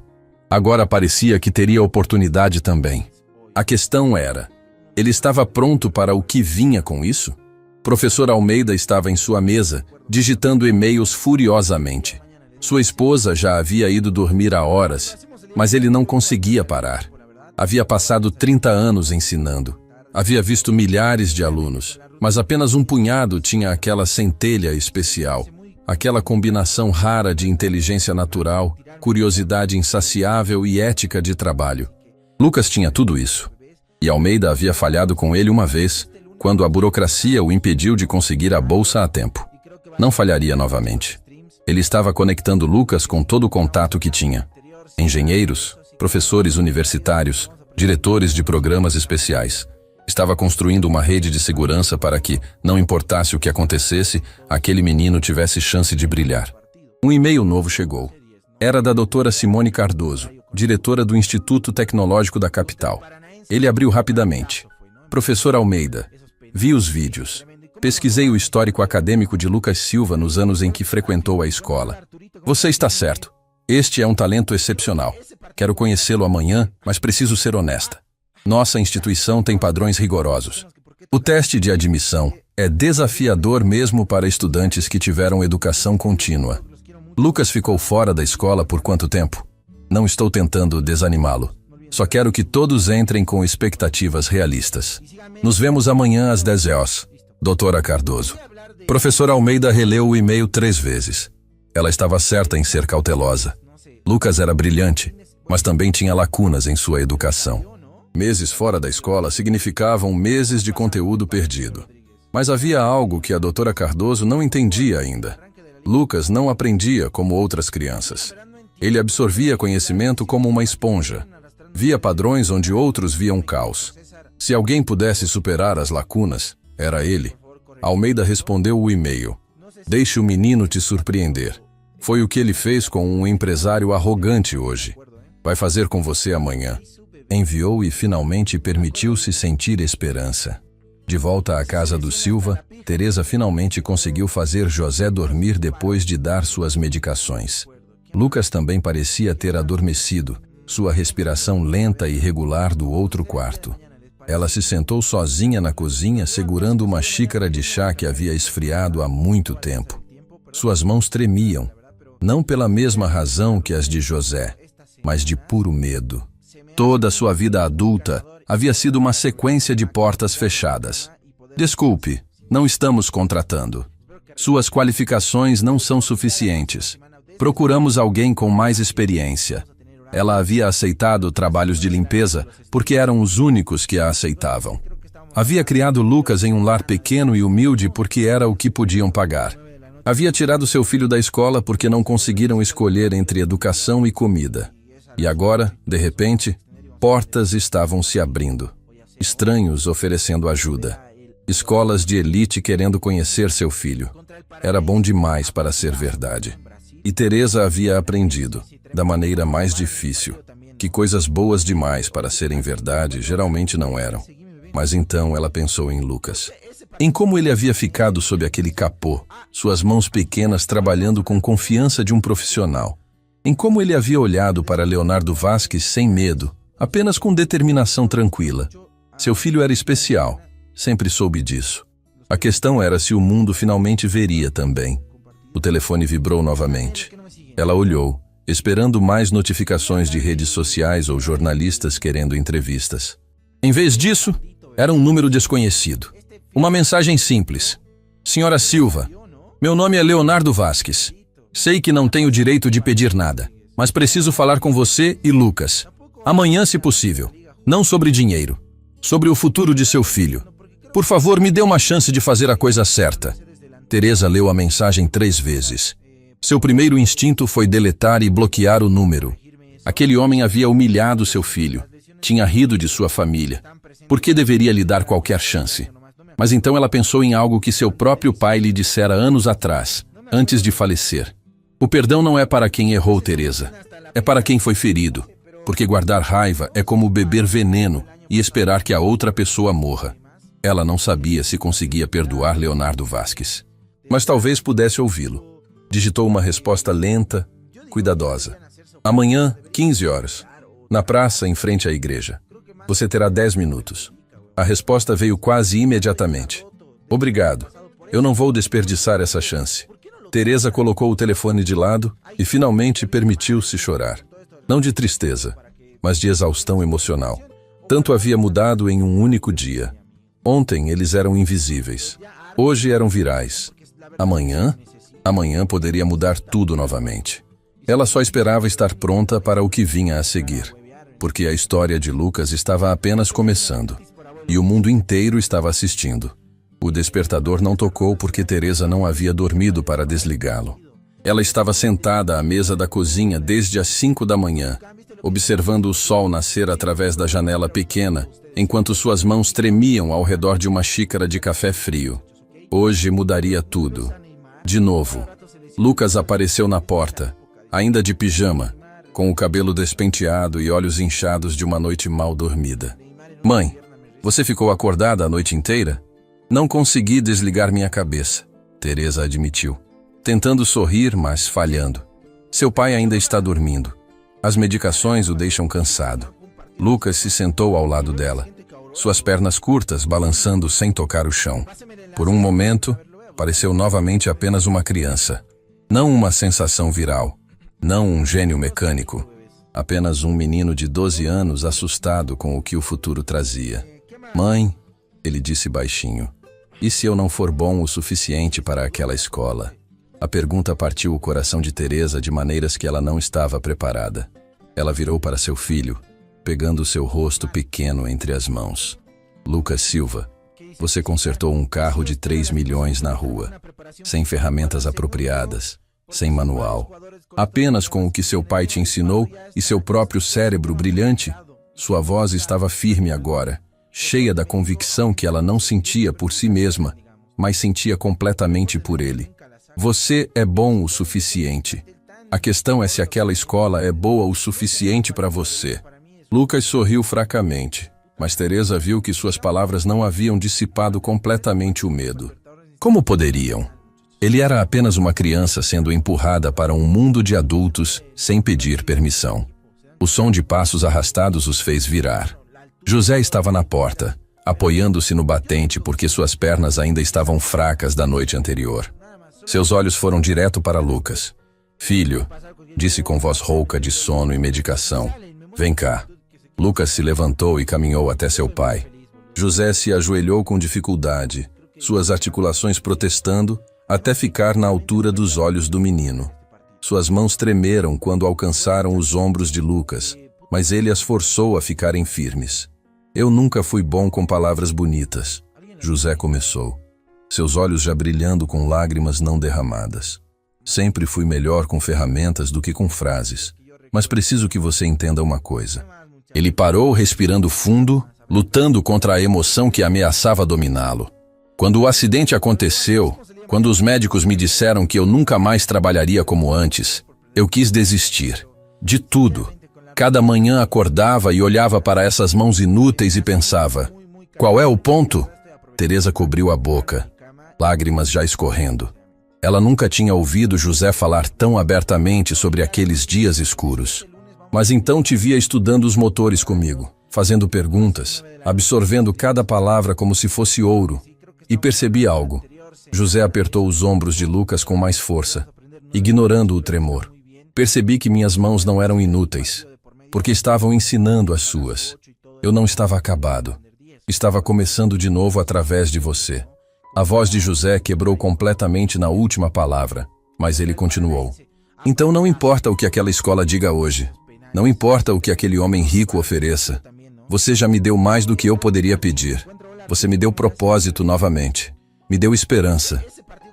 Agora parecia que teria oportunidade também. A questão era, ele estava pronto para o que vinha com isso? Professor Almeida estava em sua mesa, digitando e-mails furiosamente. Sua esposa já havia ido dormir há horas, mas ele não conseguia parar. Havia passado 30 anos ensinando. Havia visto milhares de alunos, mas apenas um punhado tinha aquela centelha especial. Aquela combinação rara de inteligência natural, curiosidade insaciável e ética de trabalho. Lucas tinha tudo isso. E Almeida havia falhado com ele uma vez, quando a burocracia o impediu de conseguir a bolsa a tempo. Não falharia novamente. Ele estava conectando Lucas com todo o contato que tinha. Engenheiros, professores universitários, diretores de programas especiais. Estava construindo uma rede de segurança para que, não importasse o que acontecesse, aquele menino tivesse chance de brilhar. Um e-mail novo chegou. Era da doutora Simone Cardoso, diretora do Instituto Tecnológico da capital. Ele abriu rapidamente. Professor Almeida, vi os vídeos. Pesquisei o histórico acadêmico de Lucas Silva nos anos em que frequentou a escola. Você está certo. Este é um talento excepcional. Quero conhecê-lo amanhã, mas preciso ser honesta. Nossa instituição tem padrões rigorosos. O teste de admissão é desafiador mesmo para estudantes que tiveram educação contínua. Lucas ficou fora da escola por quanto tempo? Não estou tentando desanimá-lo. Só quero que todos entrem com expectativas realistas. Nos vemos amanhã às 10 horas, doutora Cardoso. Professora Almeida releu o e-mail 3 vezes. Ela estava certa em ser cautelosa. Lucas era brilhante, mas também tinha lacunas em sua educação. Meses fora da escola significavam meses de conteúdo perdido. Mas havia algo que a doutora Cardoso não entendia ainda. Lucas não aprendia como outras crianças. Ele absorvia conhecimento como uma esponja. Via padrões onde outros viam caos. Se alguém pudesse superar as lacunas, era ele. Almeida respondeu o e-mail. Deixe o menino te surpreender. Foi o que ele fez com um empresário arrogante hoje. Vai fazer com você amanhã. Enviou e finalmente permitiu-se sentir esperança. De volta à casa do Silva, Teresa finalmente conseguiu fazer José dormir depois de dar suas medicações. Lucas também parecia ter adormecido, sua respiração lenta e regular do outro quarto. Ela se sentou sozinha na cozinha, segurando uma xícara de chá que havia esfriado há muito tempo. Suas mãos tremiam, não pela mesma razão que as de José, mas de puro medo. Toda sua vida adulta havia sido uma sequência de portas fechadas. Desculpe, não estamos contratando. Suas qualificações não são suficientes. Procuramos alguém com mais experiência. Ela havia aceitado trabalhos de limpeza porque eram os únicos que a aceitavam. Havia criado Lucas em um lar pequeno e humilde porque era o que podiam pagar. Havia tirado seu filho da escola porque não conseguiram escolher entre educação e comida. E agora, de repente, portas estavam se abrindo. Estranhos oferecendo ajuda. Escolas de elite querendo conhecer seu filho. Era bom demais para ser verdade. E Teresa havia aprendido, da maneira mais difícil, que coisas boas demais para serem verdade geralmente não eram. Mas então ela pensou em Lucas. Em como ele havia ficado sob aquele capô, suas mãos pequenas trabalhando com confiança de um profissional. Em como ele havia olhado para Leonardo Vasques sem medo, apenas com determinação tranquila. Seu filho era especial, sempre soube disso. A questão era se o mundo finalmente veria também. O telefone vibrou novamente. Ela olhou, esperando mais notificações de redes sociais ou jornalistas querendo entrevistas. Em vez disso, era um número desconhecido. Uma mensagem simples. Senhora Silva, meu nome é Leonardo Vasques. Sei que não tenho direito de pedir nada, mas preciso falar com você e Lucas. Amanhã, se possível. Não sobre dinheiro. Sobre o futuro de seu filho. Por favor, me dê uma chance de fazer a coisa certa. Teresa leu a mensagem 3 vezes. Seu primeiro instinto foi deletar e bloquear o número. Aquele homem havia humilhado seu filho. Tinha rido de sua família. Por que deveria lhe dar qualquer chance? Mas então ela pensou em algo que seu próprio pai lhe dissera anos atrás, antes de falecer. O perdão não é para quem errou, Teresa. É para quem foi ferido. Porque guardar raiva é como beber veneno e esperar que a outra pessoa morra. Ela não sabia se conseguia perdoar Leonardo Vasques. Mas talvez pudesse ouvi-lo. Digitou uma resposta lenta, cuidadosa. Amanhã, 15 horas. Na praça, em frente à igreja. Você terá 10 minutos. A resposta veio quase imediatamente. Obrigado. Eu não vou desperdiçar essa chance. Teresa colocou o telefone de lado e finalmente permitiu-se chorar. Não de tristeza, mas de exaustão emocional. Tanto havia mudado em um único dia. Ontem eles eram invisíveis. Hoje eram virais. Amanhã? Amanhã poderia mudar tudo novamente. Ela só esperava estar pronta para o que vinha a seguir. Porque a história de Lucas estava apenas começando. E o mundo inteiro estava assistindo. O despertador não tocou porque Teresa não havia dormido para desligá-lo. Ela estava sentada à mesa da cozinha desde as 5 da manhã, observando o sol nascer através da janela pequena, enquanto suas mãos tremiam ao redor de uma xícara de café frio. Hoje mudaria tudo. De novo, Lucas apareceu na porta, ainda de pijama, com o cabelo despenteado e olhos inchados de uma noite mal dormida. Mãe, você ficou acordada a noite inteira? Não consegui desligar minha cabeça, Teresa admitiu, tentando sorrir, mas falhando. Seu pai ainda está dormindo. As medicações o deixam cansado. Lucas se sentou ao lado dela, suas pernas curtas balançando sem tocar o chão. Por um momento, pareceu novamente apenas uma criança. Não uma sensação viral, não um gênio mecânico. Apenas um menino de 12 anos assustado com o que o futuro trazia. Mãe, ele disse baixinho, E se eu não for bom o suficiente para aquela escola? A pergunta partiu o coração de Teresa de maneiras que ela não estava preparada. Ela virou para seu filho, pegando seu rosto pequeno entre as mãos. Lucas Silva, você consertou um carro de 3 milhões na rua, sem ferramentas apropriadas, sem manual, apenas com o que seu pai te ensinou e seu próprio cérebro brilhante. Sua voz estava firme agora, cheia da convicção que ela não sentia por si mesma, mas sentia completamente por ele. Você é bom o suficiente. A questão é se aquela escola é boa o suficiente para você. Lucas sorriu fracamente, mas Teresa viu que suas palavras não haviam dissipado completamente o medo. Como poderiam? Ele era apenas uma criança sendo empurrada para um mundo de adultos sem pedir permissão. O som de passos arrastados os fez virar. José estava na porta, apoiando-se no batente porque suas pernas ainda estavam fracas da noite anterior. Seus olhos foram direto para Lucas. Filho, disse com voz rouca de sono e medicação. Vem cá. Lucas se levantou e caminhou até seu pai. José se ajoelhou com dificuldade, suas articulações protestando, até ficar na altura dos olhos do menino. Suas mãos tremeram quando alcançaram os ombros de Lucas, mas ele as forçou a ficarem firmes. Eu nunca fui bom com palavras bonitas, José começou, seus olhos já brilhando com lágrimas não derramadas. Sempre fui melhor com ferramentas do que com frases, mas preciso que você entenda uma coisa. Ele parou respirando fundo, lutando contra a emoção que ameaçava dominá-lo. Quando o acidente aconteceu, quando os médicos me disseram que eu nunca mais trabalharia como antes, eu quis desistir. De tudo. Cada manhã acordava e olhava para essas mãos inúteis e pensava, qual é o ponto? Teresa cobriu a boca, lágrimas já escorrendo. Ela nunca tinha ouvido José falar tão abertamente sobre aqueles dias escuros. Mas então te via estudando os motores comigo, fazendo perguntas, absorvendo cada palavra como se fosse ouro. E percebi algo. José apertou os ombros de Lucas com mais força, ignorando o tremor. Percebi que minhas mãos não eram inúteis, porque estavam ensinando as suas. Eu não estava acabado. Estava começando de novo através de você. A voz de José quebrou completamente na última palavra, mas ele continuou. Então não importa o que aquela escola diga hoje. Não importa o que aquele homem rico ofereça. Você já me deu mais do que eu poderia pedir. Você me deu propósito novamente. Me deu esperança.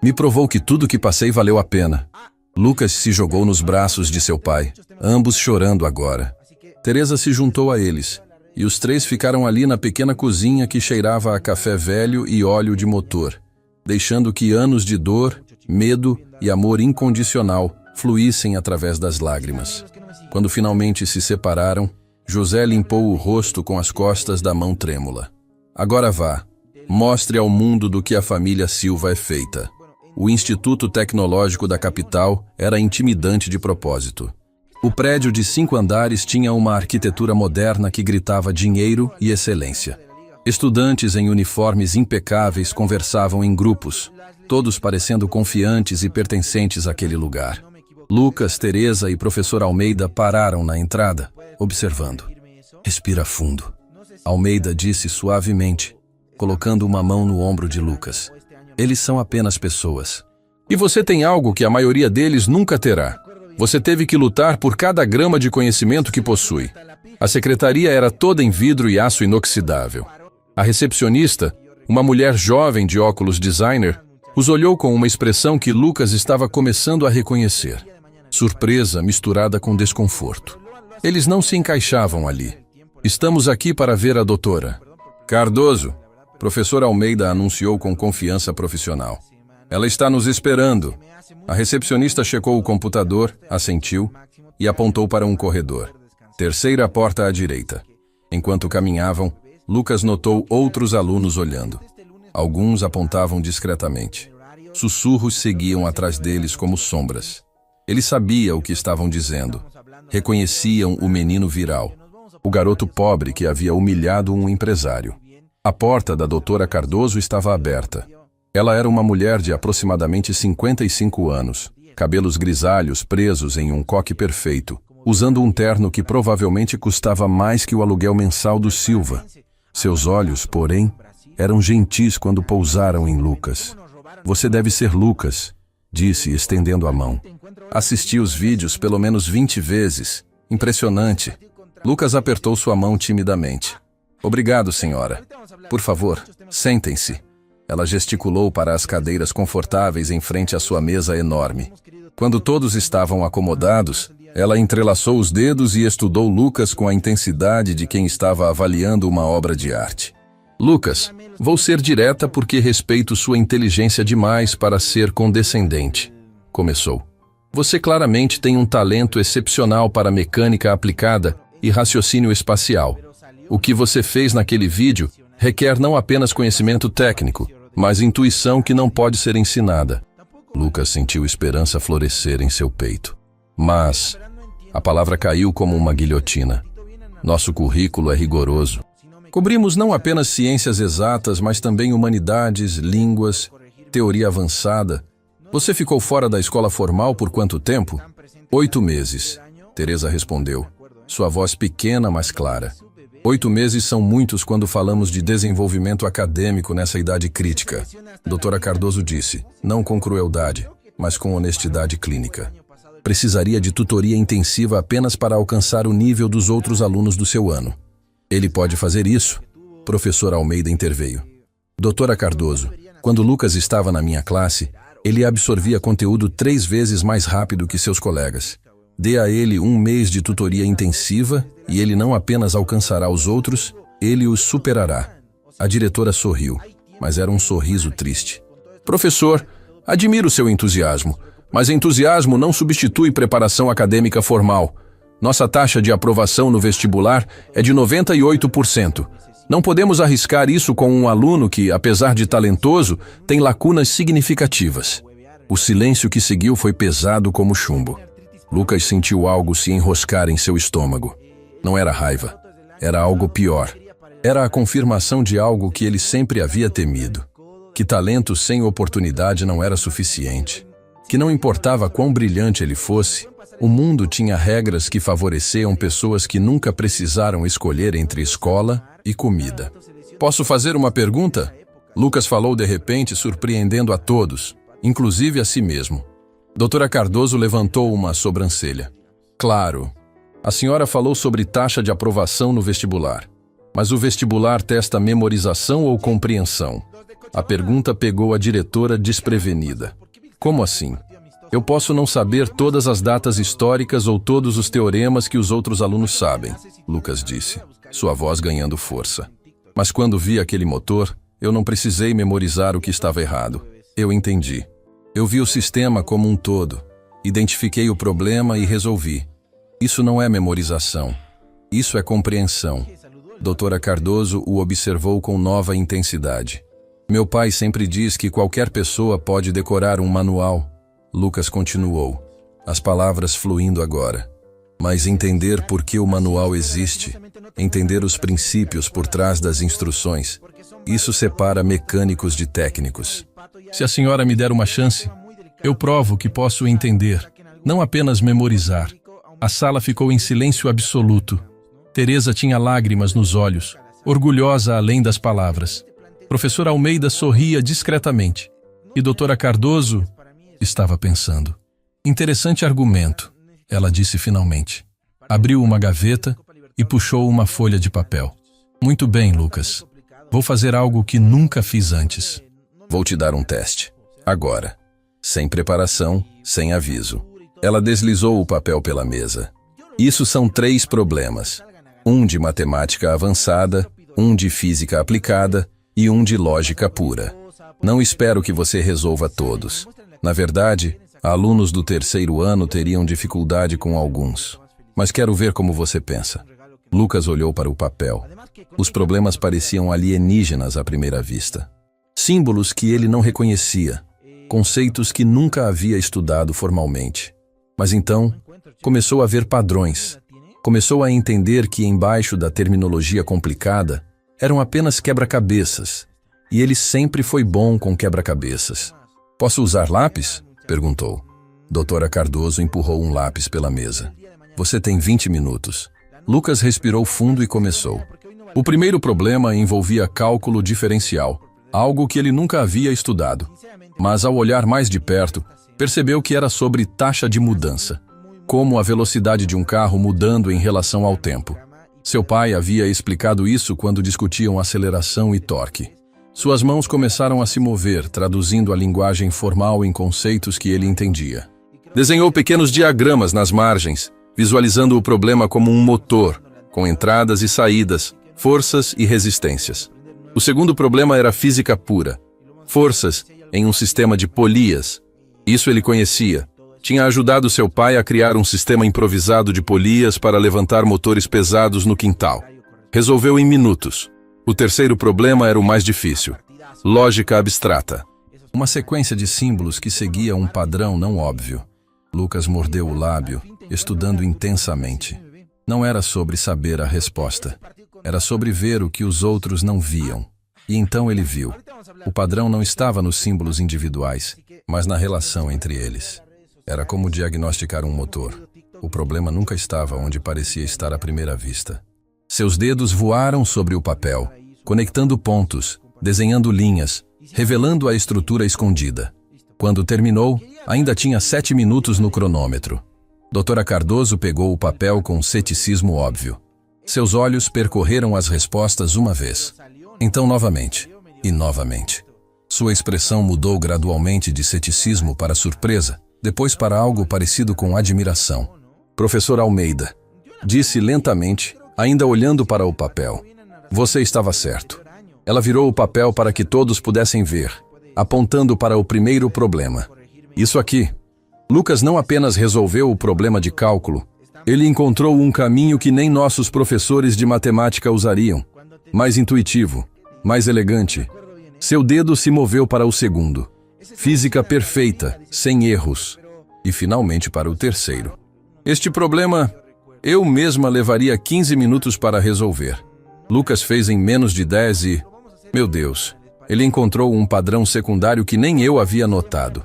Me provou que tudo que passei valeu a pena. Lucas se jogou nos braços de seu pai, ambos chorando agora. Teresa se juntou a eles, e os três ficaram ali na pequena cozinha que cheirava a café velho e óleo de motor, deixando que anos de dor, medo e amor incondicional fluíssem através das lágrimas. Quando finalmente se separaram, José limpou o rosto com as costas da mão trêmula. Agora vá, mostre ao mundo do que a família Silva é feita. O Instituto Tecnológico da capital era intimidante de propósito. O prédio de 5 andares tinha uma arquitetura moderna que gritava dinheiro e excelência. Estudantes em uniformes impecáveis conversavam em grupos, todos parecendo confiantes e pertencentes àquele lugar. Lucas, Teresa e professor Almeida pararam na entrada, observando. Respira fundo. Almeida disse suavemente, colocando uma mão no ombro de Lucas. Eles são apenas pessoas. E você tem algo que a maioria deles nunca terá. Você teve que lutar por cada grama de conhecimento que possui. A secretaria era toda em vidro e aço inoxidável. A recepcionista, uma mulher jovem de óculos designer, os olhou com uma expressão que Lucas estava começando a reconhecer. Surpresa misturada com desconforto. Eles não se encaixavam ali. Estamos aqui para ver a doutora. Cardoso, professor Almeida anunciou com confiança profissional. Ela está nos esperando. A recepcionista checou o computador, assentiu e apontou para um corredor. Terceira porta à direita. Enquanto caminhavam, Lucas notou outros alunos olhando. Alguns apontavam discretamente. Sussurros seguiam atrás deles como sombras. Ele sabia o que estavam dizendo. Reconheciam o menino viral, o garoto pobre que havia humilhado um empresário. A porta da doutora Cardoso estava aberta. Ela era uma mulher de aproximadamente 55 anos, cabelos grisalhos presos em um coque perfeito, usando um terno que provavelmente custava mais que o aluguel mensal do Silva. Seus olhos, porém, Eram gentis quando pousaram em Lucas. Você deve ser Lucas, disse, estendendo a mão. Assisti os vídeos pelo menos 20 vezes. Impressionante. Lucas apertou sua mão timidamente. Obrigado, senhora. Por favor, sentem-se. Ela gesticulou para as cadeiras confortáveis em frente à sua mesa enorme. Quando todos estavam acomodados, ela entrelaçou os dedos e estudou Lucas com a intensidade de quem estava avaliando uma obra de arte. Lucas, vou ser direta porque respeito sua inteligência demais para ser condescendente. Começou. Você claramente tem um talento excepcional para mecânica aplicada e raciocínio espacial. O que você fez naquele vídeo requer não apenas conhecimento técnico, mas intuição que não pode ser ensinada. Lucas sentiu esperança florescer em seu peito. Mas a palavra caiu como uma guilhotina. Nosso currículo é rigoroso. Cobrimos não apenas ciências exatas, mas também humanidades, línguas, teoria avançada. Você ficou fora da escola formal por quanto tempo? 8 meses, Teresa respondeu, sua voz pequena, mas clara. 8 meses são muitos quando falamos de desenvolvimento acadêmico nessa idade crítica. Doutora Cardoso disse, não com crueldade, mas com honestidade clínica. Precisaria de tutoria intensiva apenas para alcançar o nível dos outros alunos do seu ano. Ele pode fazer isso? Professor Almeida interveio. Doutora Cardoso, quando Lucas estava na minha classe, ele absorvia conteúdo 3 vezes mais rápido que seus colegas. Dê a ele 1 mês de tutoria intensiva e ele não apenas alcançará os outros, ele os superará. A diretora sorriu, mas era um sorriso triste. Professor, admiro seu entusiasmo, mas entusiasmo não substitui preparação acadêmica formal. Nossa taxa de aprovação no vestibular é de 98%. Não podemos arriscar isso com um aluno que, apesar de talentoso, tem lacunas significativas. O silêncio que seguiu foi pesado como chumbo. Lucas sentiu algo se enroscar em seu estômago. Não era raiva. Era algo pior. Era a confirmação de algo que ele sempre havia temido. Que talento sem oportunidade não era suficiente. Que não importava quão brilhante ele fosse, o mundo tinha regras que favoreciam pessoas que nunca precisaram escolher entre escola e comida. Posso fazer uma pergunta? Lucas falou de repente, surpreendendo a todos, inclusive a si mesmo. Doutora Cardoso levantou uma sobrancelha. Claro, a senhora falou sobre taxa de aprovação no vestibular. Mas o vestibular testa memorização ou compreensão? A pergunta pegou a diretora desprevenida. Como assim? Eu posso não saber todas as datas históricas ou todos os teoremas que os outros alunos sabem, Lucas disse, sua voz ganhando força. Mas quando vi aquele motor, eu não precisei memorizar o que estava errado. Eu entendi. Eu vi o sistema como um todo, identifiquei o problema e resolvi. Isso não é memorização. Isso é compreensão. Doutora Cardoso o observou com nova intensidade. Meu pai sempre diz que qualquer pessoa pode decorar um manual. Lucas continuou, as palavras fluindo agora. Mas entender por que o manual existe, entender os princípios por trás das instruções, isso separa mecânicos de técnicos. Se a senhora me der uma chance, eu provo que posso entender, não apenas memorizar. A sala ficou em silêncio absoluto. Teresa tinha lágrimas nos olhos, orgulhosa além das palavras. Professor Almeida sorria discretamente. E doutora Cardoso estava pensando. Interessante argumento, ela disse finalmente. Abriu uma gaveta e puxou uma folha de papel. Muito bem, Lucas. Vou fazer algo que nunca fiz antes. Vou te dar um teste. Agora. Sem preparação, sem aviso. Ela deslizou o papel pela mesa. Isso são 3 problemas. Um de matemática avançada, um de física aplicada e um de lógica pura. Não espero que você resolva todos. Na verdade, alunos do 3º ano teriam dificuldade com alguns. Mas quero ver como você pensa. Lucas olhou para o papel. Os problemas pareciam alienígenas à primeira vista. Símbolos que ele não reconhecia. Conceitos que nunca havia estudado formalmente. Mas então, começou a ver padrões. Começou a entender que embaixo da terminologia complicada eram apenas quebra-cabeças. E ele sempre foi bom com quebra-cabeças. Posso usar lápis? Perguntou. Doutora Cardoso empurrou um lápis pela mesa. Você tem 20 minutos. Lucas respirou fundo e começou. O primeiro problema envolvia cálculo diferencial, algo que ele nunca havia estudado. Mas ao olhar mais de perto, percebeu que era sobre taxa de mudança, como a velocidade de um carro mudando em relação ao tempo. Seu pai havia explicado isso quando discutiam aceleração e torque. Suas mãos começaram a se mover, traduzindo a linguagem formal em conceitos que ele entendia. Desenhou pequenos diagramas nas margens, visualizando o problema como um motor, com entradas e saídas, forças e resistências. O segundo problema era física pura. Forças em um sistema de polias. Isso ele conhecia. Tinha ajudado seu pai a criar um sistema improvisado de polias para levantar motores pesados no quintal. Resolveu em minutos. O terceiro problema era o mais difícil. Lógica abstrata. Uma sequência de símbolos que seguia um padrão não óbvio. Lucas mordeu o lábio, estudando intensamente. Não era sobre saber a resposta. Era sobre ver o que os outros não viam. E então ele viu. O padrão não estava nos símbolos individuais, mas na relação entre eles. Era como diagnosticar um motor. O problema nunca estava onde parecia estar à primeira vista. Seus dedos voaram sobre o papel, conectando pontos, desenhando linhas, revelando a estrutura escondida. Quando terminou, ainda tinha 7 minutos no cronômetro. Doutora Cardoso pegou o papel com ceticismo óbvio. Seus olhos percorreram as respostas uma vez. Então novamente. E novamente. Sua expressão mudou gradualmente de ceticismo para surpresa, depois para algo parecido com admiração. Professor Almeida, disse lentamente, ainda olhando para o papel. Você estava certo. Ela virou o papel para que todos pudessem ver, apontando para o primeiro problema. Isso aqui. Lucas não apenas resolveu o problema de cálculo, ele encontrou um caminho que nem nossos professores de matemática usariam. Mais intuitivo, mais elegante. Seu dedo se moveu para o segundo. Física perfeita, sem erros. E finalmente para o terceiro. Este problema, eu mesma levaria 15 minutos para resolver. Lucas fez em menos de 10 e... Meu Deus, ele encontrou um padrão secundário que nem eu havia notado.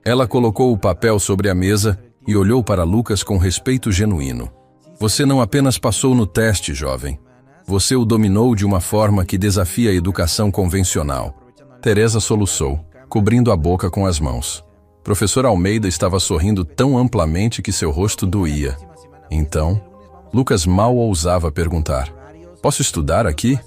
Ela colocou o papel sobre a mesa e olhou para Lucas com respeito genuíno. Você não apenas passou no teste, jovem. Você o dominou de uma forma que desafia a educação convencional. Teresa soluçou, cobrindo a boca com as mãos. Professor Almeida estava sorrindo tão amplamente que seu rosto doía. Então, Lucas mal ousava perguntar. Posso estudar aqui?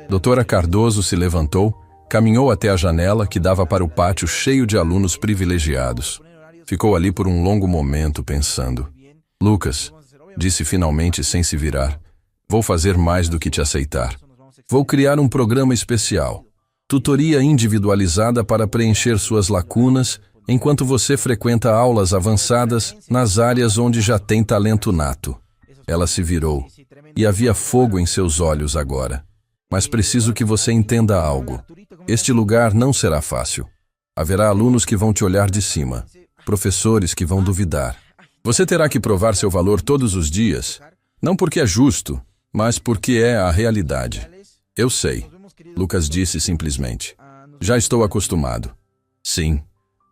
Doutora Cardoso se levantou, caminhou até a janela que dava para o pátio cheio de alunos privilegiados. Ficou ali por um longo momento pensando. Lucas, disse finalmente sem se virar, vou fazer mais do que te aceitar. Vou criar um programa especial. Tutoria individualizada para preencher suas lacunas enquanto você frequenta aulas avançadas nas áreas onde já tem talento nato. Ela se virou, e havia fogo em seus olhos agora. Mas preciso que você entenda algo. Este lugar não será fácil. Haverá alunos que vão te olhar de cima, professores que vão duvidar. Você terá que provar seu valor todos os dias, não porque é justo, mas porque é a realidade. Eu sei, Lucas disse simplesmente. Já estou acostumado. Sim,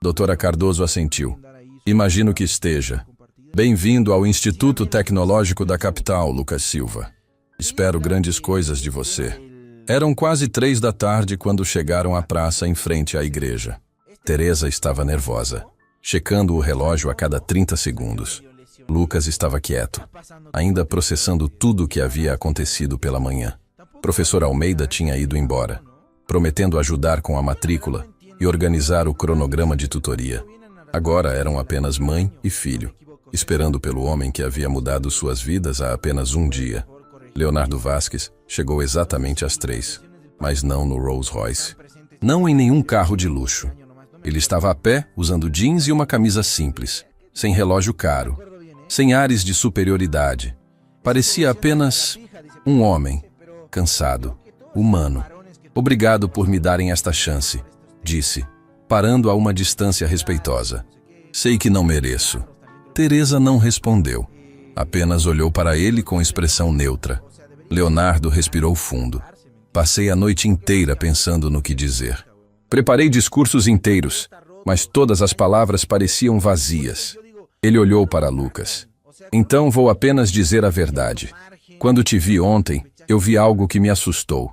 doutora Cardoso assentiu. Imagino que esteja. Bem-vindo ao Instituto Tecnológico da Capital, Lucas Silva. Espero grandes coisas de você. Eram quase 3 da tarde quando chegaram à praça em frente à igreja. Teresa estava nervosa, checando o relógio a cada 30 segundos. Lucas estava quieto, ainda processando tudo o que havia acontecido pela manhã. Professor Almeida tinha ido embora, prometendo ajudar com a matrícula e organizar o cronograma de tutoria. Agora eram apenas mãe e filho, esperando pelo homem que havia mudado suas vidas há apenas um dia. Leonardo Vasques chegou exatamente às 3, mas não no Rolls Royce. Não em nenhum carro de luxo. Ele estava a pé, usando jeans e uma camisa simples, sem relógio caro, sem ares de superioridade. Parecia apenas um homem, cansado, humano. Obrigado por me darem esta chance, disse, parando a uma distância respeitosa. Sei que não mereço. Teresa não respondeu. Apenas olhou para ele com expressão neutra. Leonardo respirou fundo. Passei a noite inteira pensando no que dizer. Preparei discursos inteiros, mas todas as palavras pareciam vazias. Ele olhou para Lucas. Então vou apenas dizer a verdade. Quando te vi ontem, eu vi algo que me assustou.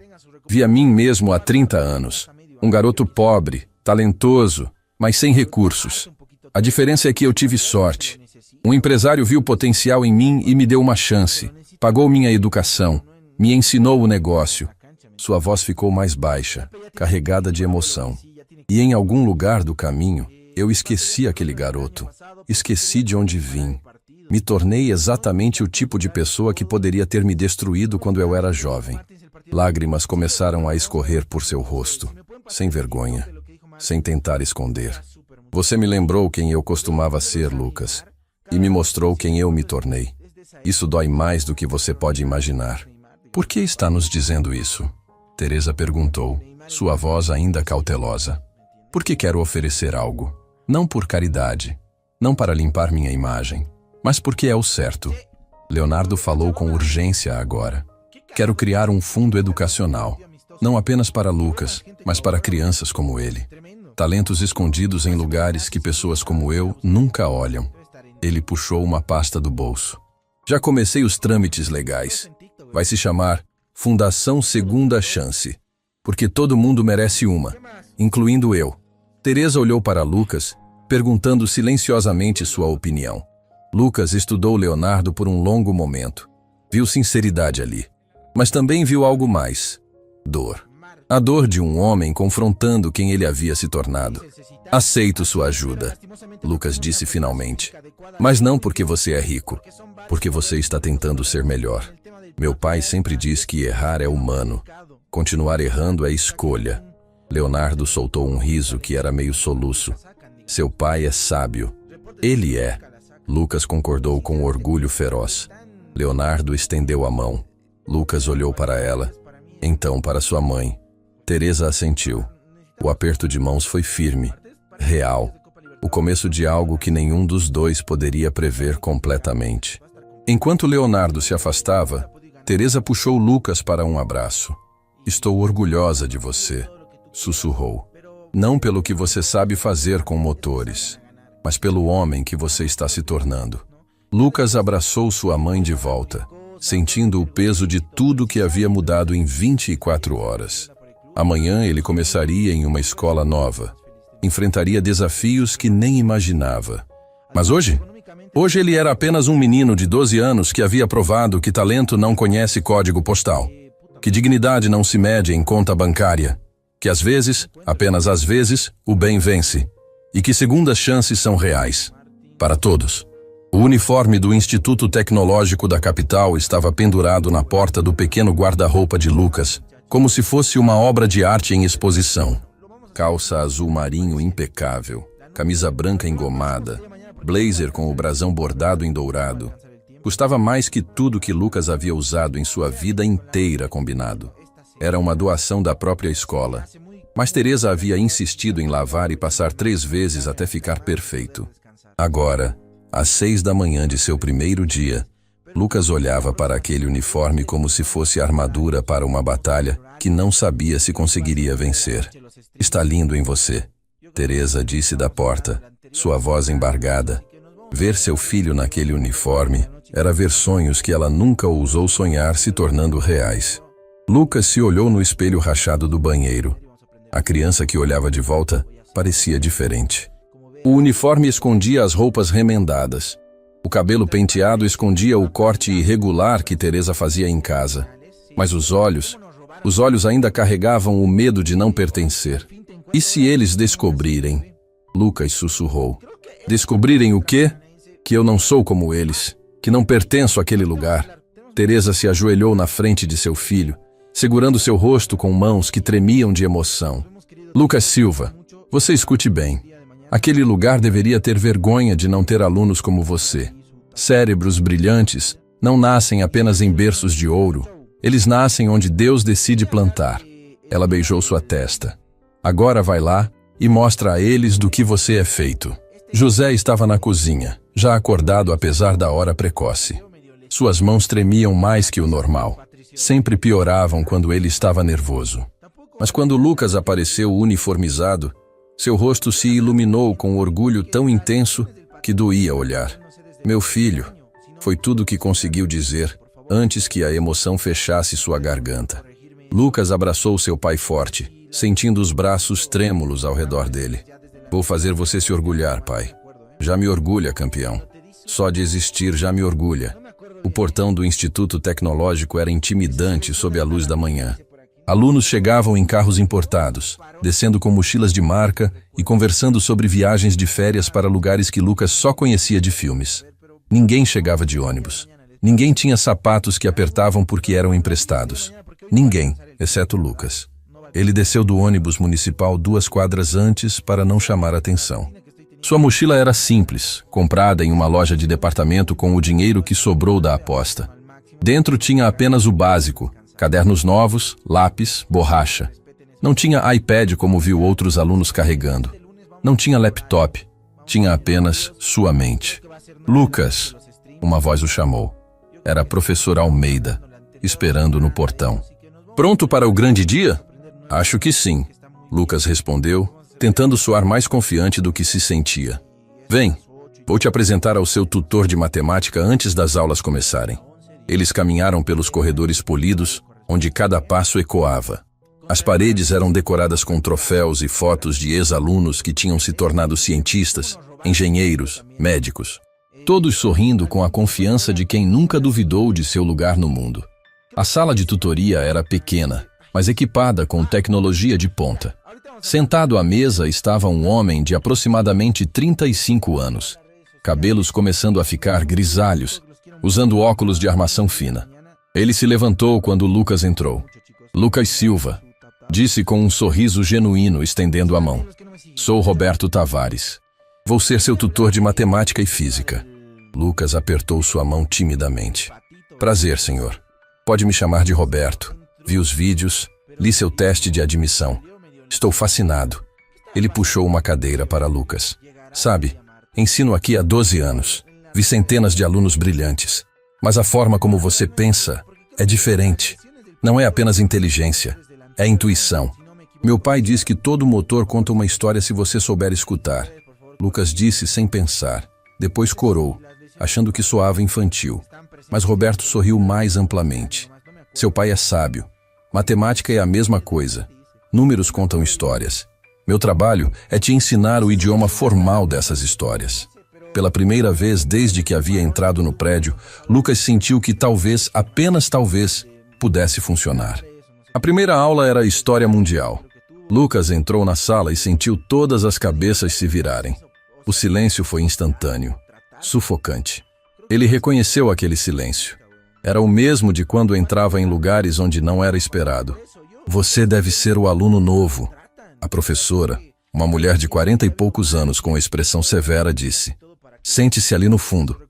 Vi a mim mesmo há 30 anos. Um garoto pobre, talentoso, mas sem recursos. A diferença é que eu tive sorte. Um empresário viu potencial em mim e me deu uma chance. Pagou minha educação. Me ensinou o negócio. Sua voz ficou mais baixa, carregada de emoção. E em algum lugar do caminho, eu esqueci aquele garoto. Esqueci de onde vim. Me tornei exatamente o tipo de pessoa que poderia ter me destruído quando eu era jovem. Lágrimas começaram a escorrer por seu rosto, sem vergonha, sem tentar esconder. Você me lembrou quem eu costumava ser, Lucas, e me mostrou quem eu me tornei. Isso dói mais do que você pode imaginar. Por que está nos dizendo isso? Teresa perguntou, sua voz ainda cautelosa. Porque quero oferecer algo. Não por caridade, não para limpar minha imagem, mas porque é o certo. Leonardo falou com urgência agora. Quero criar um fundo educacional, não apenas para Lucas, mas para crianças como ele. Talentos escondidos em lugares que pessoas como eu nunca olham. Ele puxou uma pasta do bolso. Já comecei os trâmites legais. Vai se chamar Fundação Segunda Chance, porque todo mundo merece uma, incluindo eu. Teresa olhou para Lucas, perguntando silenciosamente sua opinião. Lucas estudou Leonardo por um longo momento. Viu sinceridade ali, mas também viu algo mais. Dor. A dor de um homem confrontando quem ele havia se tornado. Aceito sua ajuda, Lucas disse finalmente. Mas não porque você é rico, porque você está tentando ser melhor. Meu pai sempre diz que errar é humano. Continuar errando é escolha. Leonardo soltou um riso que era meio soluço. Seu pai é sábio. Ele é. Lucas concordou com orgulho feroz. Leonardo estendeu a mão. Lucas olhou para ela, então para sua mãe. Teresa assentiu. O aperto de mãos foi firme, real. O começo de algo que nenhum dos dois poderia prever completamente. Enquanto Leonardo se afastava, Teresa puxou Lucas para um abraço. Estou orgulhosa de você, sussurrou. Não pelo que você sabe fazer com motores, mas pelo homem que você está se tornando. Lucas abraçou sua mãe de volta, sentindo o peso de tudo que havia mudado em 24 horas. Amanhã ele começaria em uma escola nova. Enfrentaria desafios que nem imaginava. Mas hoje? Hoje ele era apenas um menino de 12 anos que havia provado que talento não conhece código postal, que dignidade não se mede em conta bancária, que às vezes, apenas às vezes, o bem vence, e que segundas chances são reais. Para todos. O uniforme do Instituto Tecnológico da capital estava pendurado na porta do pequeno guarda-roupa de Lucas, como se fosse uma obra de arte em exposição. Calça azul marinho impecável, camisa branca engomada, blazer com o brasão bordado em dourado. Custava mais que tudo que Lucas havia usado em sua vida inteira combinado. Era uma doação da própria escola. Mas Teresa havia insistido em lavar e passar 3 vezes até ficar perfeito. Agora, às 6 da manhã de seu primeiro dia, Lucas olhava para aquele uniforme como se fosse armadura para uma batalha que não sabia se conseguiria vencer. Está lindo em você, Teresa disse da porta, sua voz embargada. Ver seu filho naquele uniforme era ver sonhos que ela nunca ousou sonhar se tornando reais. Lucas se olhou no espelho rachado do banheiro. A criança que olhava de volta parecia diferente. O uniforme escondia as roupas remendadas. O cabelo penteado escondia o corte irregular que Teresa fazia em casa. Mas os olhos ainda carregavam o medo de não pertencer. E se eles descobrirem? Lucas sussurrou. Descobrirem o quê? Que eu não sou como eles, que não pertenço àquele lugar. Teresa se ajoelhou na frente de seu filho, segurando seu rosto com mãos que tremiam de emoção. Lucas Silva, você escute bem. Aquele lugar deveria ter vergonha de não ter alunos como você. Cérebros brilhantes não nascem apenas em berços de ouro. Eles nascem onde Deus decide plantar. Ela beijou sua testa. Agora vai lá e mostra a eles do que você é feito. José estava na cozinha, já acordado apesar da hora precoce. Suas mãos tremiam mais que o normal. Sempre pioravam quando ele estava nervoso. Mas quando Lucas apareceu uniformizado, seu rosto se iluminou com orgulho tão intenso que doía olhar. Meu filho, foi tudo o que conseguiu dizer, antes que a emoção fechasse sua garganta. Lucas abraçou seu pai forte, sentindo os braços trêmulos ao redor dele. Vou fazer você se orgulhar, pai. Já me orgulha, campeão. Só de existir já me orgulha. O portão do Instituto Tecnológico era intimidante sob a luz da manhã. Alunos chegavam em carros importados, descendo com mochilas de marca e conversando sobre viagens de férias para lugares que Lucas só conhecia de filmes. Ninguém chegava de ônibus. Ninguém tinha sapatos que apertavam porque eram emprestados. Ninguém, exceto Lucas. Ele desceu do ônibus municipal 2 quadras antes para não chamar atenção. Sua mochila era simples, comprada em uma loja de departamento com o dinheiro que sobrou da aposta. Dentro tinha apenas o básico: cadernos novos, lápis, borracha. Não tinha iPad como viu outros alunos carregando. Não tinha laptop. Tinha apenas sua mente. Lucas, uma voz o chamou. Era a professora Almeida, esperando no portão. Pronto para o grande dia? Acho que sim, Lucas respondeu, tentando soar mais confiante do que se sentia. Vem, vou te apresentar ao seu tutor de matemática antes das aulas começarem. Eles caminharam pelos corredores polidos, onde cada passo ecoava. As paredes eram decoradas com troféus e fotos de ex-alunos que tinham se tornado cientistas, engenheiros, médicos. Todos sorrindo com a confiança de quem nunca duvidou de seu lugar no mundo. A sala de tutoria era pequena, mas equipada com tecnologia de ponta. Sentado à mesa estava um homem de aproximadamente 35 anos, cabelos começando a ficar grisalhos, usando óculos de armação fina. Ele se levantou quando Lucas entrou. Lucas Silva, disse com um sorriso genuíno, estendendo a mão. Sou Roberto Tavares. Vou ser seu tutor de matemática e física. Lucas apertou sua mão timidamente. Prazer, senhor. Pode me chamar de Roberto. Vi os vídeos, li seu teste de admissão. Estou fascinado. Ele puxou uma cadeira para Lucas. Sabe, ensino aqui há 12 anos. Vi centenas de alunos brilhantes. Mas a forma como você pensa é diferente. Não é apenas inteligência, é intuição. Meu pai diz que todo motor conta uma história se você souber escutar. Lucas disse sem pensar. Depois corou, achando que soava infantil. Mas Roberto sorriu mais amplamente. Seu pai é sábio. Matemática é a mesma coisa. Números contam histórias. Meu trabalho é te ensinar o idioma formal dessas histórias. Pela primeira vez desde que havia entrado no prédio, Lucas sentiu que talvez, apenas talvez, pudesse funcionar. A primeira aula era História Mundial. Lucas entrou na sala e sentiu todas as cabeças se virarem. O silêncio foi instantâneo, sufocante. Ele reconheceu aquele silêncio. Era o mesmo de quando entrava em lugares onde não era esperado. Você deve ser o aluno novo. A professora, uma mulher de 40 e poucos anos com expressão severa, disse. Sente-se ali no fundo.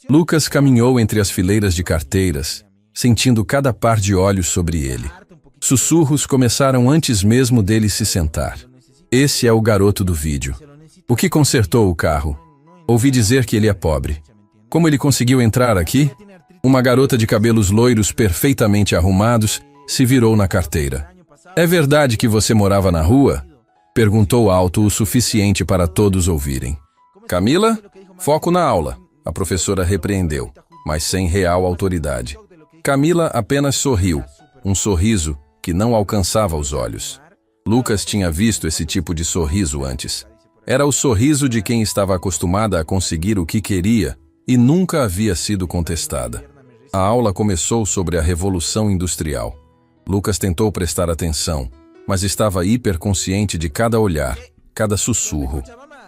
Lucas caminhou entre as fileiras de carteiras, sentindo cada par de olhos sobre ele. Sussurros começaram antes mesmo dele se sentar. Esse é o garoto do vídeo. O que consertou o carro? Ouvi dizer que ele é pobre. Como ele conseguiu entrar aqui? Uma garota de cabelos loiros perfeitamente arrumados se virou na carteira. É verdade que você morava na rua? Perguntou alto o suficiente para todos ouvirem. Camila, foco na aula, a professora repreendeu, mas sem real autoridade. Camila apenas sorriu, um sorriso que não alcançava os olhos. Lucas tinha visto esse tipo de sorriso antes. Era o sorriso de quem estava acostumada a conseguir o que queria e nunca havia sido contestada. A aula começou sobre a Revolução Industrial. Lucas tentou prestar atenção, mas estava hiperconsciente de cada olhar, cada sussurro.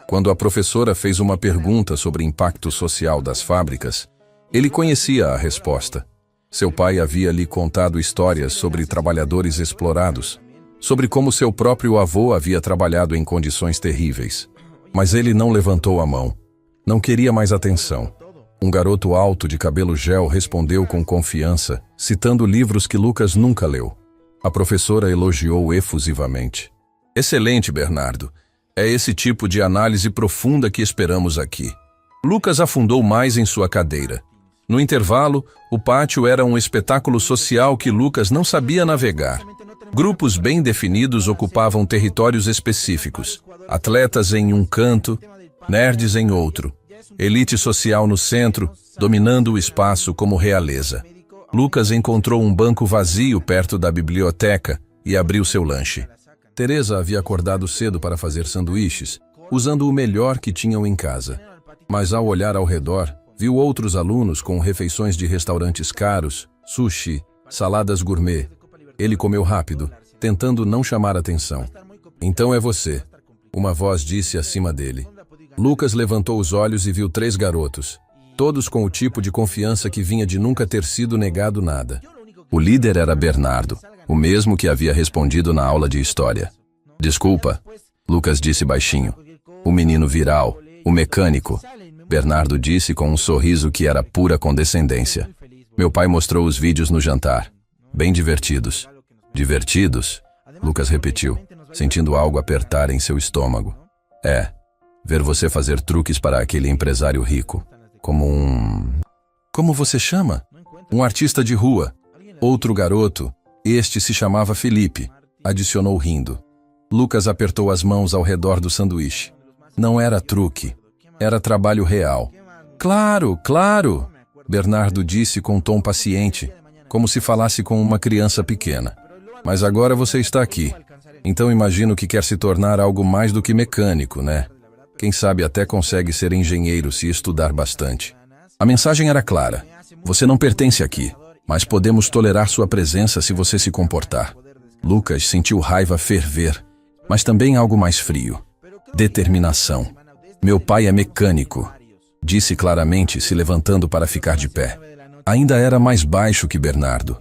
Quando a professora fez uma pergunta sobre o impacto social das fábricas, ele conhecia a resposta. Seu pai havia lhe contado histórias sobre trabalhadores explorados, sobre como seu próprio avô havia trabalhado em condições terríveis. Mas ele não levantou a mão. Não queria mais atenção. Um garoto alto de cabelo gel respondeu com confiança, citando livros que Lucas nunca leu. A professora elogiou efusivamente. Excelente, Bernardo. É esse tipo de análise profunda que esperamos aqui. Lucas afundou mais em sua cadeira. No intervalo, o pátio era um espetáculo social que Lucas não sabia navegar. Grupos bem definidos ocupavam territórios específicos. Atletas em um canto, nerds em outro. Elite social no centro, dominando o espaço como realeza. Lucas encontrou um banco vazio perto da biblioteca e abriu seu lanche. Teresa havia acordado cedo para fazer sanduíches, usando o melhor que tinham em casa. Mas ao olhar ao redor, viu outros alunos com refeições de restaurantes caros, sushi, saladas gourmet. Ele comeu rápido, tentando não chamar atenção. Então é você, uma voz disse acima dele. Lucas levantou os olhos e viu 3 garotos, todos com o tipo de confiança que vinha de nunca ter sido negado nada. O líder era Bernardo, o mesmo que havia respondido na aula de história. Desculpa, Lucas disse baixinho. O menino viral, o mecânico. Bernardo disse com um sorriso que era pura condescendência. Meu pai mostrou os vídeos no jantar. Bem divertidos. Divertidos? Lucas repetiu, sentindo algo apertar em seu estômago. É, ver você fazer truques para aquele empresário rico. Como você chama? Um artista de rua. Outro garoto, este se chamava Felipe, adicionou rindo. Lucas apertou as mãos ao redor do sanduíche. Não era truque, era trabalho real. Claro, claro, Bernardo disse com um tom paciente, como se falasse com uma criança pequena. Mas agora você está aqui, então imagino que quer se tornar algo mais do que mecânico, né? Quem sabe até consegue ser engenheiro se estudar bastante. A mensagem era clara. Você não pertence aqui, mas podemos tolerar sua presença se você se comportar. Lucas sentiu raiva ferver, mas também algo mais frio. Determinação. Meu pai é mecânico, disse claramente, se levantando para ficar de pé. Ainda era mais baixo que Bernardo,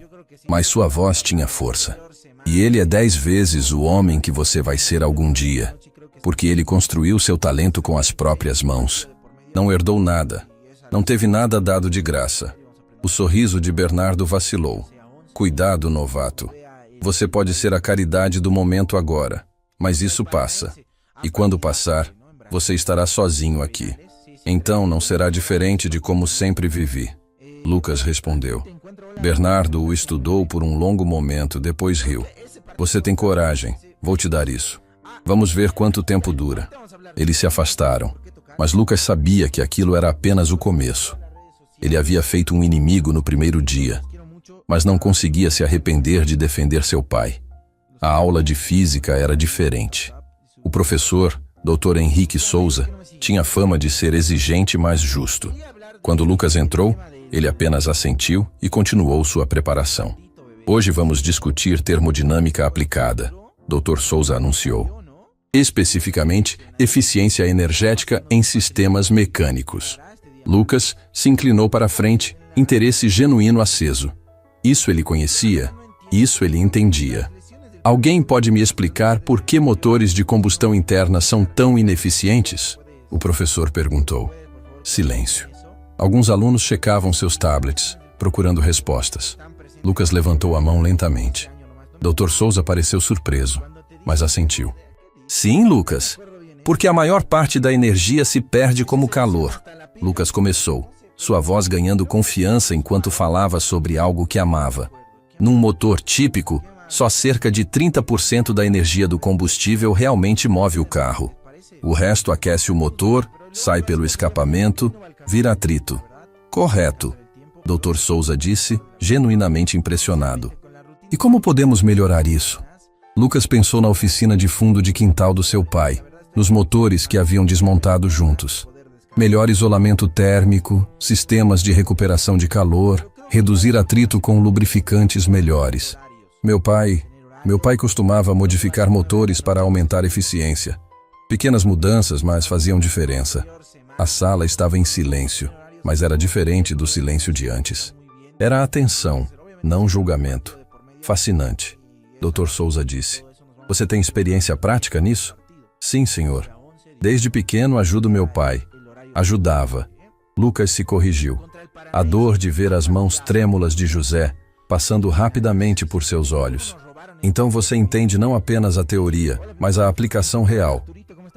mas sua voz tinha força. E ele é 10 vezes o homem que você vai ser algum dia, porque ele construiu seu talento com as próprias mãos. Não herdou nada, não teve nada dado de graça. O sorriso de Bernardo vacilou. Cuidado, novato. Você pode ser a caridade do momento agora, mas isso passa. E quando passar, você estará sozinho aqui. Então não será diferente de como sempre vivi. Lucas respondeu. Bernardo o estudou por um longo momento, depois riu. Você tem coragem, vou te dar isso. Vamos ver quanto tempo dura. Eles se afastaram, mas Lucas sabia que aquilo era apenas o começo. Ele havia feito um inimigo no primeiro dia, mas não conseguia se arrepender de defender seu pai. A aula de física era diferente. O professor, Dr. Henrique Souza, tinha fama de ser exigente, mas justo. Quando Lucas entrou, ele apenas assentiu e continuou sua preparação. Hoje vamos discutir termodinâmica aplicada, Dr. Souza anunciou. Especificamente, eficiência energética em sistemas mecânicos. Lucas se inclinou para a frente, interesse genuíno aceso. Isso ele conhecia, isso ele entendia. Alguém pode me explicar por que motores de combustão interna são tão ineficientes? O professor perguntou. Silêncio. Alguns alunos checavam seus tablets, procurando respostas. Lucas levantou a mão lentamente. Dr. Souza pareceu surpreso, mas assentiu. Sim, Lucas, porque a maior parte da energia se perde como calor. Lucas começou, sua voz ganhando confiança enquanto falava sobre algo que amava. Num motor típico, só cerca de 30% da energia do combustível realmente move o carro. O resto aquece o motor, sai pelo escapamento, vira atrito. Correto, Dr. Souza disse, genuinamente impressionado. E como podemos melhorar isso? Lucas pensou na oficina de fundo de quintal do seu pai, nos motores que haviam desmontado juntos. Melhor isolamento térmico, sistemas de recuperação de calor, reduzir atrito com lubrificantes melhores. Meu pai costumava modificar motores para aumentar eficiência. Pequenas mudanças, mas faziam diferença. A sala estava em silêncio, mas era diferente do silêncio de antes. Era atenção, não julgamento. Fascinante, Dr. Souza disse. Você tem experiência prática nisso? Sim, senhor. Desde pequeno ajudo meu pai. Ajudava. Lucas se corrigiu. A dor de ver as mãos trêmulas de José passando rapidamente por seus olhos. Então você entende não apenas a teoria, mas a aplicação real.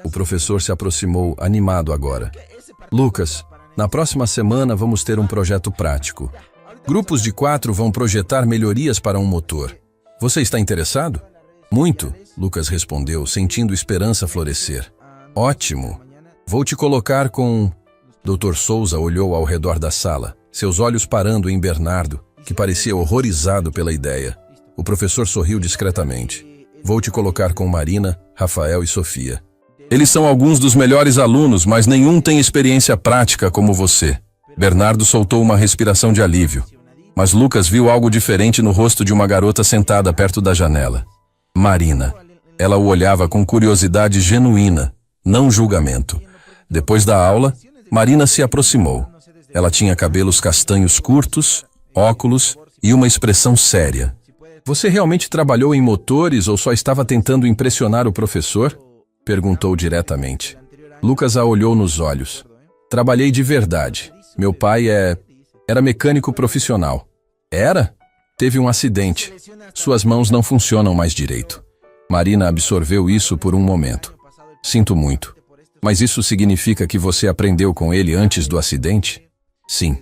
O professor se aproximou, animado agora. Lucas, na próxima semana vamos ter um projeto prático. Grupos de 4 vão projetar melhorias para um motor. Você está interessado? Muito, Lucas respondeu, sentindo esperança florescer. Ótimo. Vou te colocar com... Dr. Souza olhou ao redor da sala, seus olhos parando em Bernardo, que parecia horrorizado pela ideia. O professor sorriu discretamente. Vou te colocar com Marina, Rafael e Sofia. Eles são alguns dos melhores alunos, mas nenhum tem experiência prática como você. Bernardo soltou uma respiração de alívio. Mas Lucas viu algo diferente no rosto de uma garota sentada perto da janela. Marina. Ela o olhava com curiosidade genuína, não julgamento. Depois da aula, Marina se aproximou. Ela tinha cabelos castanhos curtos, óculos e uma expressão séria. Você realmente trabalhou em motores ou só estava tentando impressionar o professor? Perguntou diretamente. Lucas a olhou nos olhos. Trabalhei de verdade. Meu pai era mecânico profissional. Era? Teve um acidente. Suas mãos não funcionam mais direito. Marina absorveu isso por um momento. Sinto muito. Mas isso significa que você aprendeu com ele antes do acidente? Sim,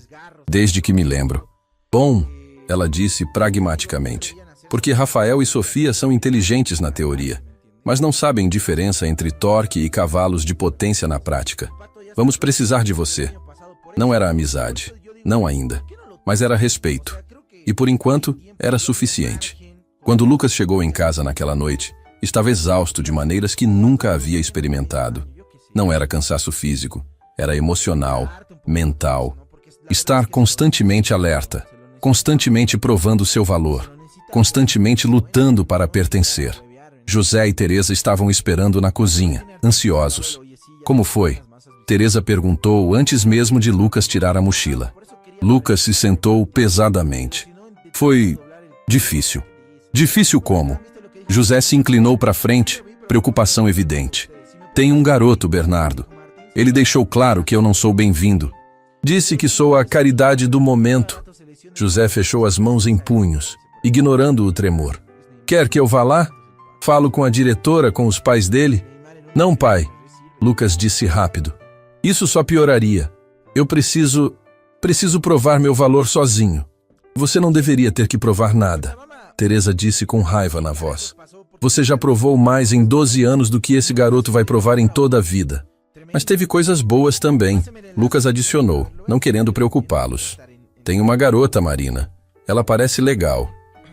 desde que me lembro. Bom, ela disse pragmaticamente, porque Rafael e Sofia são inteligentes na teoria, mas não sabem diferença entre torque e cavalos de potência na prática. Vamos precisar de você. Não era amizade, não ainda, mas era respeito. E por enquanto, era suficiente. Quando Lucas chegou em casa naquela noite, estava exausto de maneiras que nunca havia experimentado. Não era cansaço físico, era emocional, mental. Estar constantemente alerta, constantemente provando seu valor, constantemente lutando para pertencer. José e Teresa estavam esperando na cozinha, ansiosos. Como foi? Teresa perguntou antes mesmo de Lucas tirar a mochila. Lucas se sentou pesadamente. Foi difícil. Difícil como? José se inclinou para frente, preocupação evidente. Tem um garoto, Bernardo. Ele deixou claro que eu não sou bem-vindo. Disse que sou a caridade do momento. José fechou as mãos em punhos, ignorando o tremor. Quer que eu vá lá? Falo com a diretora, com os pais dele? Não, pai. Lucas disse rápido. Isso só pioraria. Eu preciso provar meu valor sozinho. Você não deveria ter que provar nada. Teresa disse com raiva na voz. Você já provou mais em 12 anos do que esse garoto vai provar em toda a vida. Mas teve coisas boas também, Lucas adicionou, não querendo preocupá-los. Tem uma garota, Marina. Ela parece legal.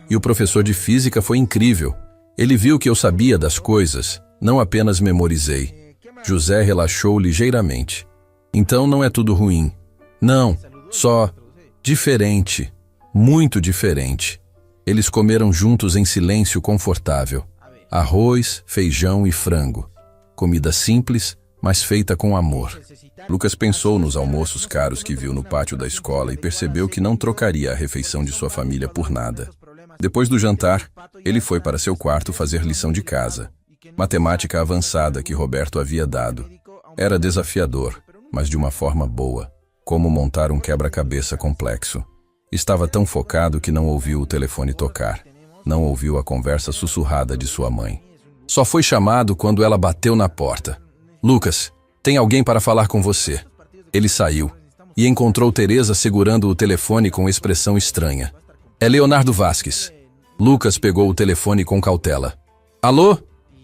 E o professor de física foi incrível. Ele viu que eu sabia das coisas, não apenas memorizei. José relaxou ligeiramente. Então não é tudo ruim. Não, só diferente. Muito diferente. Eles comeram juntos em silêncio confortável. Arroz, feijão e frango. Comida simples, mas feita com amor. Lucas pensou nos almoços caros que viu no pátio da escola e percebeu que não trocaria a refeição de sua família por nada. Depois do jantar, ele foi para seu quarto fazer lição de casa. Matemática avançada que Roberto havia dado. Era desafiador, mas de uma forma boa. Como montar um quebra-cabeça complexo. Estava tão focado que não ouviu o telefone tocar. Não ouviu a conversa sussurrada de sua mãe. Só foi chamado quando ela bateu na porta. Lucas, tem alguém para falar com você. Ele saiu e encontrou Teresa segurando o telefone com expressão estranha. É Leonardo Vasques. Lucas pegou o telefone com cautela. Alô?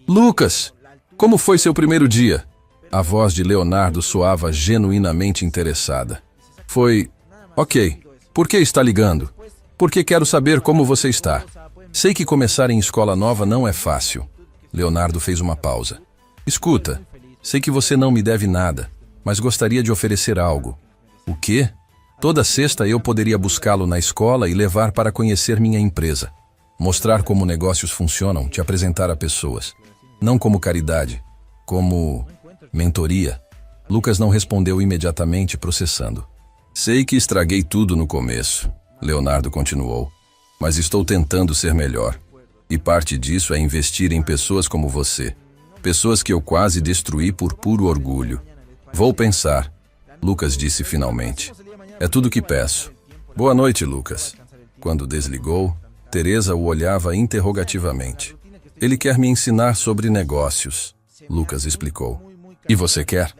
Lucas, como foi seu primeiro dia? A voz de Leonardo soava genuinamente interessada. Foi... Ok. Por que está ligando? Porque quero saber como você está. Sei que começar em escola nova não é fácil. Leonardo fez uma pausa. Escuta, sei que você não me deve nada, mas gostaria de oferecer algo. O quê? Toda sexta eu poderia buscá-lo na escola e levar para conhecer minha empresa. Mostrar como negócios funcionam, te apresentar a pessoas. Não como caridade, como mentoria. Lucas não respondeu imediatamente, processando. Sei que estraguei tudo no começo, Leonardo continuou, mas estou tentando ser melhor. E parte disso é investir em pessoas como você. Pessoas que eu quase destruí por puro orgulho. Vou pensar, Lucas disse finalmente. É tudo que peço. Boa noite, Lucas. Quando desligou, Teresa o olhava interrogativamente. Ele quer me ensinar sobre negócios, Lucas explicou. E você quer?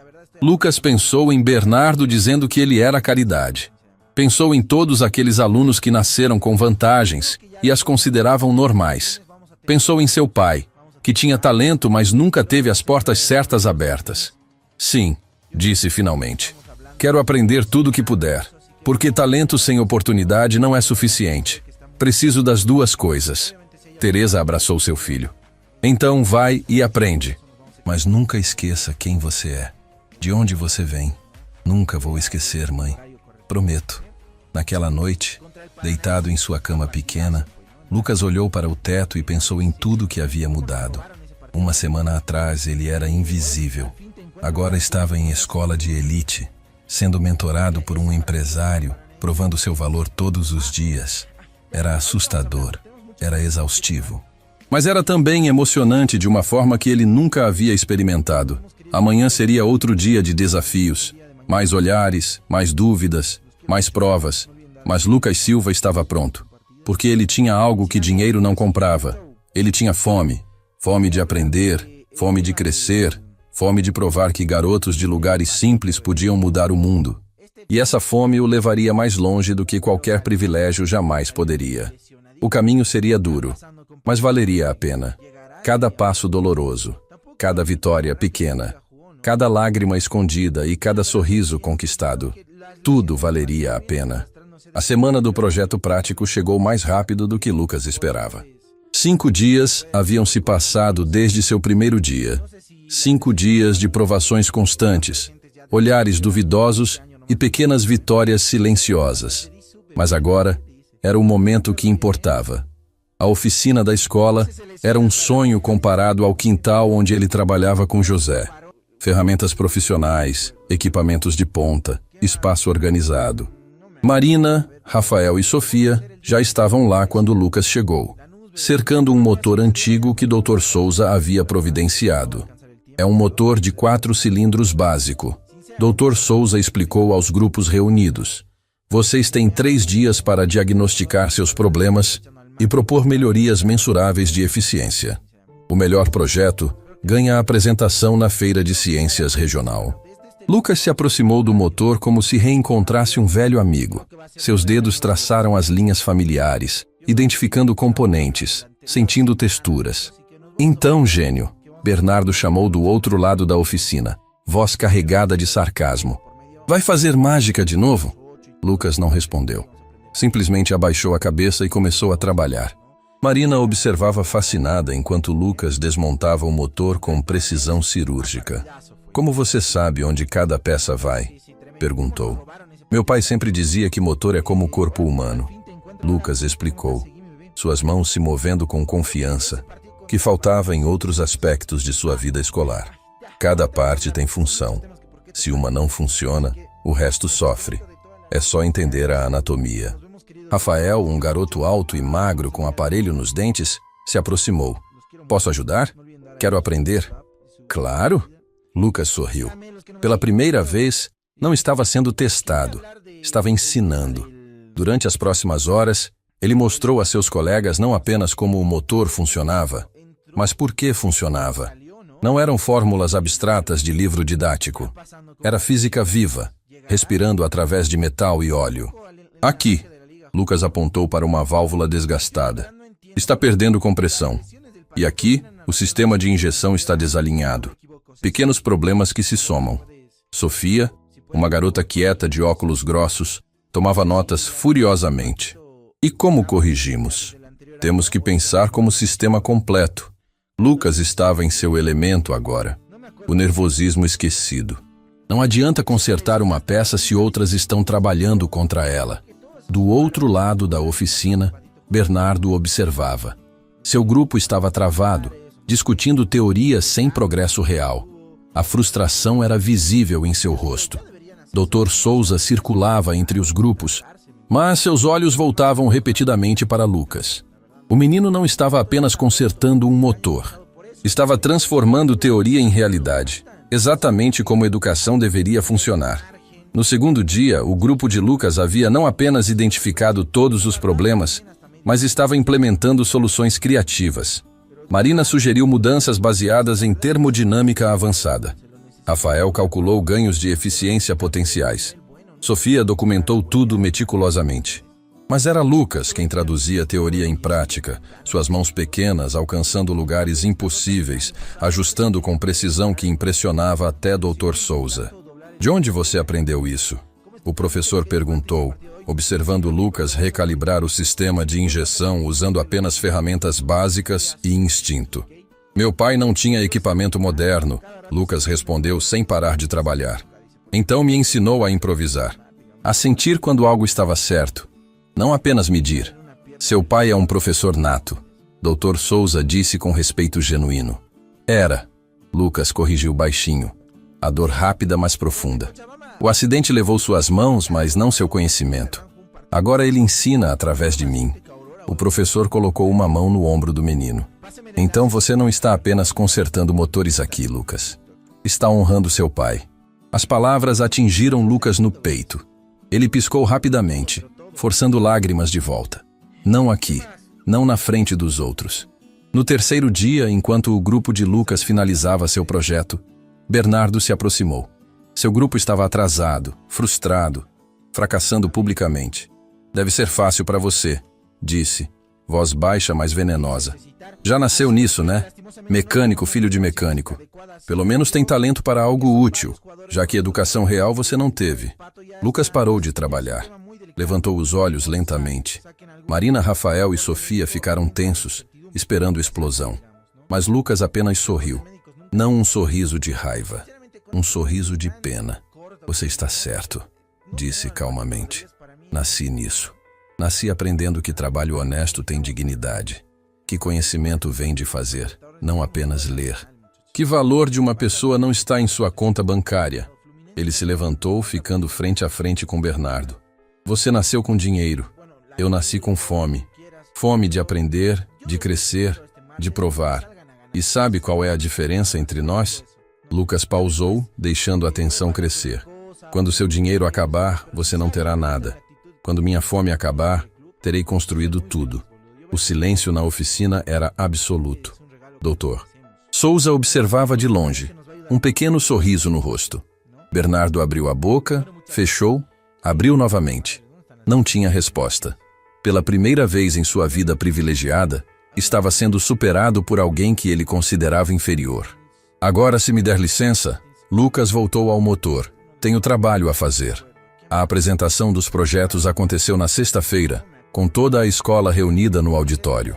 Lucas pensou em Bernardo dizendo que ele era caridade. Pensou em todos aqueles alunos que nasceram com vantagens e as consideravam normais. Pensou em seu pai, que tinha talento, mas nunca teve as portas certas abertas. Sim, disse finalmente. Quero aprender tudo o que puder. Porque talento sem oportunidade não é suficiente. Preciso das duas coisas. Teresa abraçou seu filho. Então vai e aprende. Mas nunca esqueça quem você é. De onde você vem. Nunca vou esquecer, mãe. Prometo. Naquela noite, deitado em sua cama pequena, Lucas olhou para o teto e pensou em tudo que havia mudado. Uma semana atrás ele era invisível. Agora estava em escola de elite, sendo mentorado por um empresário, provando seu valor todos os dias. Era assustador, era exaustivo. Mas era também emocionante de uma forma que ele nunca havia experimentado. Amanhã seria outro dia de desafios. Mais olhares, mais dúvidas, mais provas. Mas Lucas Silva estava pronto. Porque ele tinha algo que dinheiro não comprava. Ele tinha fome. Fome de aprender, fome de crescer, fome de provar que garotos de lugares simples podiam mudar o mundo. E essa fome o levaria mais longe do que qualquer privilégio jamais poderia. O caminho seria duro, mas valeria a pena. Cada passo doloroso, cada vitória pequena, cada lágrima escondida e cada sorriso conquistado, tudo valeria a pena. A semana do projeto prático chegou mais rápido do que Lucas esperava. 5 dias haviam se passado desde seu primeiro dia. 5 dias de provações constantes, olhares duvidosos e pequenas vitórias silenciosas. Mas agora era o momento que importava. A oficina da escola era um sonho comparado ao quintal onde ele trabalhava com José. Ferramentas profissionais, equipamentos de ponta, espaço organizado. Marina, Rafael e Sofia já estavam lá quando Lucas chegou, cercando um motor antigo que Dr. Souza havia providenciado. É um motor de 4 cilindros básico. Dr. Souza explicou aos grupos reunidos. Vocês têm 3 dias para diagnosticar seus problemas e propor melhorias mensuráveis de eficiência. O melhor projeto ganha a apresentação na Feira de Ciências Regional. Lucas se aproximou do motor como se reencontrasse um velho amigo. Seus dedos traçaram as linhas familiares, identificando componentes, sentindo texturas. Então, gênio, Bernardo chamou do outro lado da oficina, voz carregada de sarcasmo. Vai fazer mágica de novo? Lucas não respondeu. Simplesmente abaixou a cabeça e começou a trabalhar. Marina observava fascinada enquanto Lucas desmontava o motor com precisão cirúrgica. Como você sabe onde cada peça vai? Perguntou. Meu pai sempre dizia que motor é como o corpo humano. Lucas explicou, suas mãos se movendo com confiança, que faltava em outros aspectos de sua vida escolar. Cada parte tem função. Se uma não funciona, o resto sofre. É só entender a anatomia. Rafael, um garoto alto e magro com aparelho nos dentes, se aproximou. Posso ajudar? Quero aprender. Claro! Lucas sorriu. Pela primeira vez, não estava sendo testado, estava ensinando. Durante as próximas horas, ele mostrou a seus colegas não apenas como o motor funcionava, mas por que funcionava. Não eram fórmulas abstratas de livro didático. Era física viva, respirando através de metal e óleo. Aqui, Lucas apontou para uma válvula desgastada. Está perdendo compressão. E aqui, o sistema de injeção está desalinhado. Pequenos problemas que se somam. Sofia, uma garota quieta de óculos grossos, tomava notas furiosamente. E como corrigimos? Temos que pensar como sistema completo. Lucas estava em seu elemento agora. O nervosismo esquecido. Não adianta consertar uma peça se outras estão trabalhando contra ela. Do outro lado da oficina, Bernardo observava. Seu grupo estava travado, discutindo teorias sem progresso real. A frustração era visível em seu rosto. Dr. Souza circulava entre os grupos, mas seus olhos voltavam repetidamente para Lucas. O menino não estava apenas consertando um motor. Estava transformando teoria em realidade, exatamente como a educação deveria funcionar. No segundo dia, o grupo de Lucas havia não apenas identificado todos os problemas, mas estava implementando soluções criativas. Marina sugeriu mudanças baseadas em termodinâmica avançada. Rafael calculou ganhos de eficiência potenciais. Sofia documentou tudo meticulosamente. Mas era Lucas quem traduzia a teoria em prática, suas mãos pequenas alcançando lugares impossíveis, ajustando com precisão que impressionava até Dr. Souza. De onde você aprendeu isso? O professor perguntou, observando Lucas recalibrar o sistema de injeção usando apenas ferramentas básicas e instinto. Meu pai não tinha equipamento moderno, Lucas respondeu sem parar de trabalhar. Então me ensinou a improvisar, a sentir quando algo estava certo, não apenas medir. Seu pai é um professor nato, Dr. Souza disse com respeito genuíno. Era, Lucas corrigiu baixinho, a dor rápida mas profunda. O acidente levou suas mãos, mas não seu conhecimento. Agora ele ensina através de mim. O professor colocou uma mão no ombro do menino. Então você não está apenas consertando motores aqui, Lucas. Está honrando seu pai. As palavras atingiram Lucas no peito. Ele piscou rapidamente, forçando lágrimas de volta. Não aqui, não na frente dos outros. No terceiro dia, enquanto o grupo de Lucas finalizava seu projeto, Bernardo se aproximou. Seu grupo estava atrasado, frustrado, fracassando publicamente. Deve ser fácil para você, disse, voz baixa, mas venenosa. Já nasceu nisso, né? Mecânico, filho de mecânico. Pelo menos tem talento para algo útil, já que educação real você não teve. Lucas parou de trabalhar. Levantou os olhos lentamente. Marina, Rafael e Sofia ficaram tensos, esperando explosão. Mas Lucas apenas sorriu. Não um sorriso de raiva, um sorriso de pena. Você está certo, disse calmamente. Nasci nisso. Nasci aprendendo que trabalho honesto tem dignidade. Que conhecimento vem de fazer, não apenas ler. Que valor de uma pessoa não está em sua conta bancária. Ele se levantou, ficando frente a frente com Bernardo. Você nasceu com dinheiro. Eu nasci com fome. Fome de aprender, de crescer, de provar. E sabe qual é a diferença entre nós? Lucas pausou, deixando a tensão crescer. Quando seu dinheiro acabar, você não terá nada. Quando minha fome acabar, terei construído tudo. O silêncio na oficina era absoluto. Doutor. Souza observava de longe, um pequeno sorriso no rosto. Bernardo abriu a boca, fechou, abriu novamente. Não tinha resposta. Pela primeira vez em sua vida privilegiada, estava sendo superado por alguém que ele considerava inferior. Agora, se me der licença, Lucas voltou ao motor. Tenho trabalho a fazer. A apresentação dos projetos aconteceu na sexta-feira, com toda a escola reunida no auditório.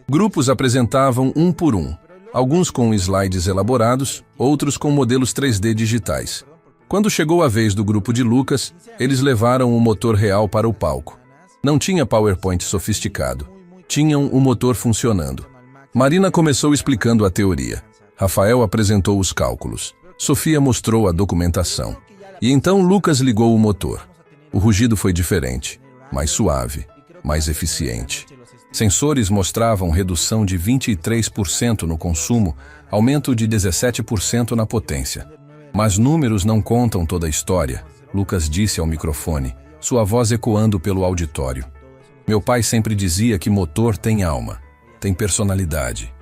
Grupos apresentavam um por um, alguns com slides elaborados, outros com modelos 3D digitais. Quando chegou a vez do grupo de Lucas, eles levaram o motor real para o palco. Não tinha PowerPoint sofisticado. Tinham o motor funcionando. Marina começou explicando a teoria. Rafael apresentou os cálculos. Sofia mostrou a documentação. E então Lucas ligou o motor. O rugido foi diferente, mais suave, mais eficiente. Sensores mostravam redução de 23% no consumo, aumento de 17% na potência. Mas números não contam toda a história, Lucas disse ao microfone, sua voz ecoando pelo auditório. Meu pai sempre dizia que motor tem alma, tem personalidade.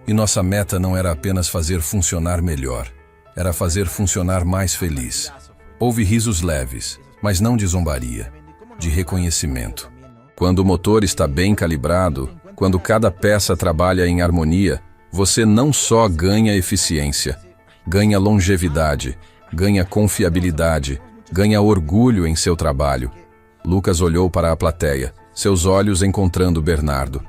E nossa meta não era apenas fazer funcionar melhor, era fazer funcionar mais feliz. Houve risos leves, mas não de zombaria, de reconhecimento. Quando o motor está bem calibrado, quando cada peça trabalha em harmonia, você não só ganha eficiência, ganha longevidade, ganha confiabilidade, ganha orgulho em seu trabalho. Lucas olhou para a plateia, seus olhos encontrando Bernardo.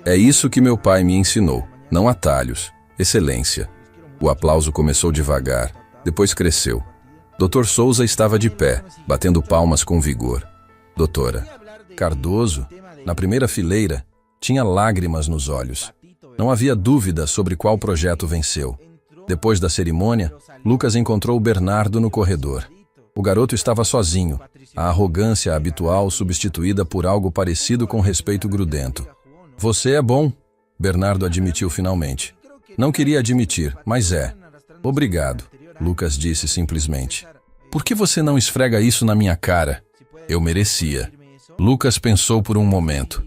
É isso que meu pai me ensinou, não atalhos, excelência. O aplauso começou devagar, depois cresceu. Dr. Souza estava de pé, batendo palmas com vigor. Doutora. Cardoso, na primeira fileira, tinha lágrimas nos olhos. Não havia dúvida sobre qual projeto venceu. Depois da cerimônia, Lucas encontrou Bernardo no corredor. O garoto estava sozinho, a arrogância habitual substituída por algo parecido com respeito grudento. Você é bom, Bernardo admitiu finalmente. Não queria admitir, mas é. Obrigado, Lucas disse simplesmente. Por que você não esfrega isso na minha cara? Eu merecia. Lucas pensou por um momento.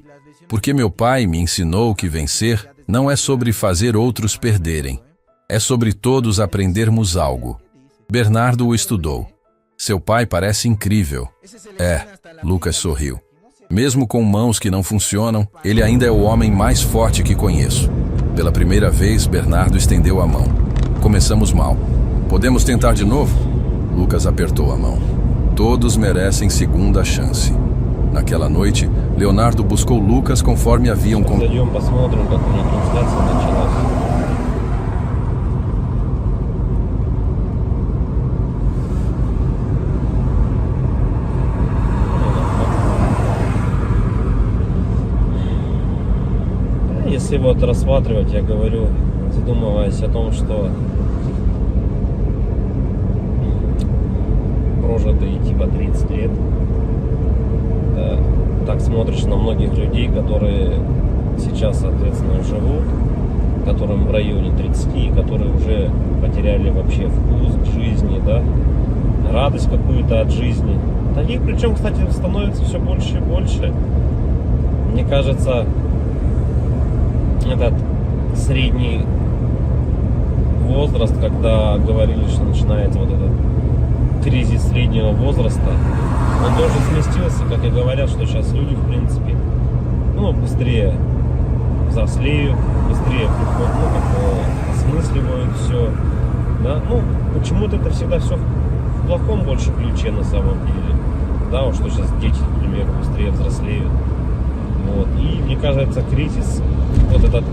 Porque meu pai me ensinou que vencer não é sobre fazer outros perderem. É sobre todos aprendermos algo. Bernardo o estudou. Seu pai parece incrível. É, Lucas sorriu. Mesmo com mãos que não funcionam, ele ainda é o homem mais forte que conheço. Pela primeira vez, Bernardo estendeu a mão. Começamos mal. Podemos tentar de novo? Lucas apertou a mão. Todos merecem segunda chance. Naquela noite, Leonardo buscou Lucas conforme haviam combinado. Зайдем, посмотрим, как у них трансляция началась. Если вот рассматривать, я говорю, задумываясь о том, что прожитые типа 30 лет, да, так смотришь на многих людей, которые сейчас, соответственно, живут, которым в районе 30, которые уже потеряли вообще вкус к жизни, да, радость какую-то от жизни. Таких, причем, кстати, становится все больше и больше. Мне кажется, этот средний возраст, когда говорили, что начинается вот этот кризис среднего возраста, он тоже сместился, как и говорят, что сейчас люди, в принципе, быстрее взрослеют, быстрее приходят, осмысливают все, да, почему-то это всегда все в плохом больше ключе на самом деле, да, вот что сейчас дети, например, быстрее взрослеют, вот, и мне кажется, кризис вот этот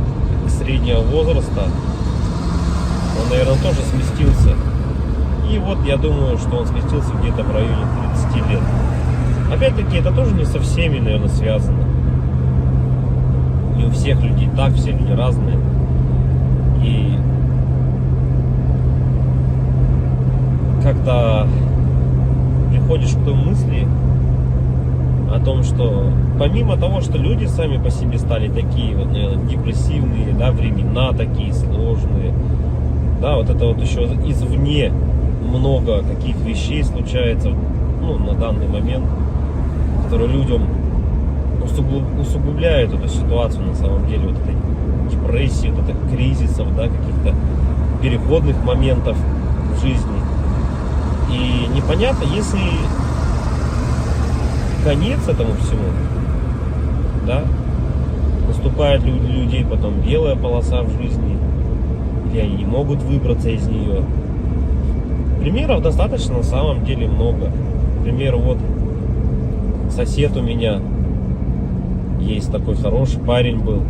среднего возраста, он, наверное, тоже сместился. И вот я думаю, что он сместился где-то в районе 30 лет. Опять-таки, это тоже не со всеми, наверное, связано. Не у всех людей так, все люди разные. И как-то приходишь к той мысли о том, что помимо того, что люди сами по себе стали такие вот, наверное, депрессивные, да, времена такие сложные, да, вот это вот еще извне много каких вещей случается, на данный момент, которые людям усугубляют эту ситуацию на самом деле, вот этой депрессии, вот этих кризисов, да, каких-то переходных моментов в жизни. И непонятно, если конец этому всему, да, наступает для людей потом белая полоса в жизни, или они не могут выбраться из нее. Примеров достаточно на самом деле много. К примеру, вот сосед у меня есть такой хороший парень был.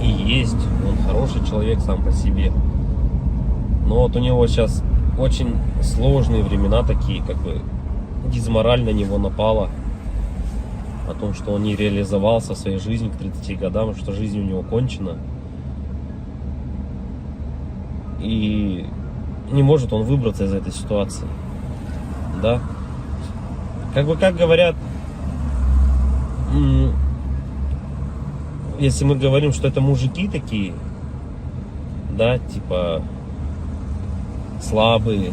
И есть, он хороший человек сам по себе. Но вот у него сейчас очень сложные времена такие, как бы дизмораль на него напала. О том, что он не реализовался в своей жизни к 30 годам, что жизнь у него кончена. И не может он выбраться из этой ситуации, да, как говорят, если мы говорим, что это мужики такие, да, типа слабые,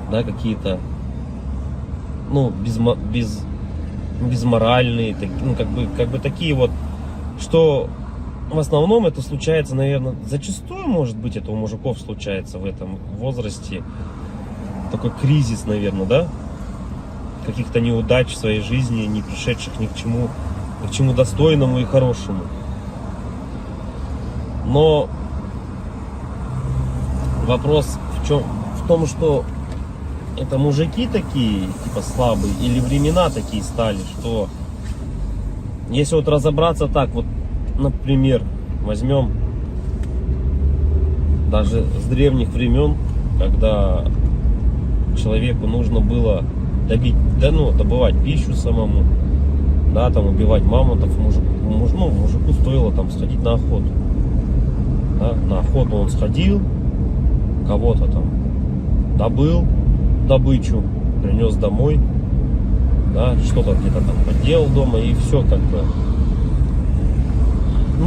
да, какие-то, безморальные, как бы такие вот, что в основном это случается, наверное, зачастую, может быть, это у мужиков случается в этом возрасте. Такой кризис, наверное, да? Каких-то неудач в своей жизни, не пришедших ни к чему достойному и хорошему. Но вопрос в том, что это мужики такие, типа слабые, или времена такие стали, что если вот разобраться так, вот, например, возьмем даже с древних времен, когда человеку нужно было добывать пищу самому, да, там убивать мамонтов, мужику стоило там сходить на охоту. Да, на охоту он сходил, кого-то там добыл добычу, принес домой, да, что-то где-то там поделал дома, и все как бы.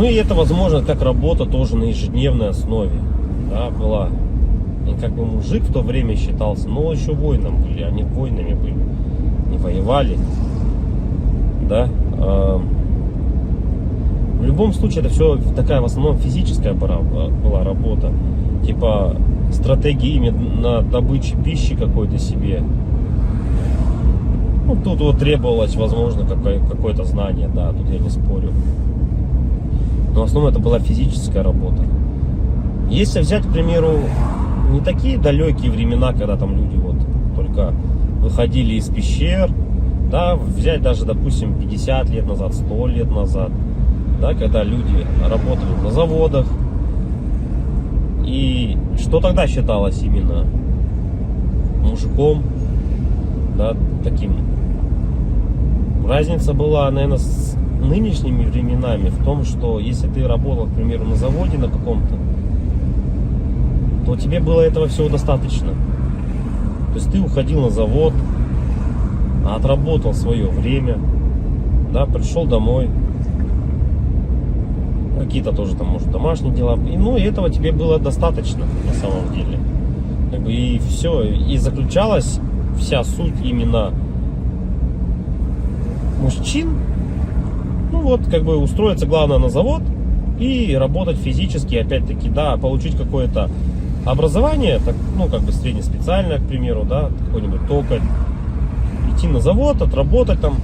И это, возможно, как работа тоже на ежедневной основе, да, была. И как бы мужик в то время считался, еще воином были, они воинами были, не воевали, да. В любом случае, это все такая в основном физическая была работа, типа стратегии именно добычи пищи какой-то себе. Тут вот требовалось, возможно, какое-то знание, да, тут я не спорю. Но в основном это была физическая работа. Если взять, к примеру, не такие далекие времена, когда там люди вот выходили из пещер, да, взять даже, допустим, 50 лет назад, 100 лет назад, да, когда люди работали на заводах. И что тогда считалось именно мужиком, да, таким? Разница была, наверное, с нынешними временами в том, что если ты работал, к примеру, на заводе на каком-то, то тебе было этого всего достаточно. То есть ты уходил на завод, отработал свое время, да, пришел домой, какие-то тоже там, может, домашние дела, и, ну, и этого тебе было достаточно на самом деле. Как бы, и все, и заключалась вся суть именно мужчин, ну вот, как бы устроиться главное на завод и работать физически, опять-таки, да, получить какое-то образование, так, ну, как бы среднеспециальное, к примеру, да, какой-нибудь токарь, идти на завод, отработать там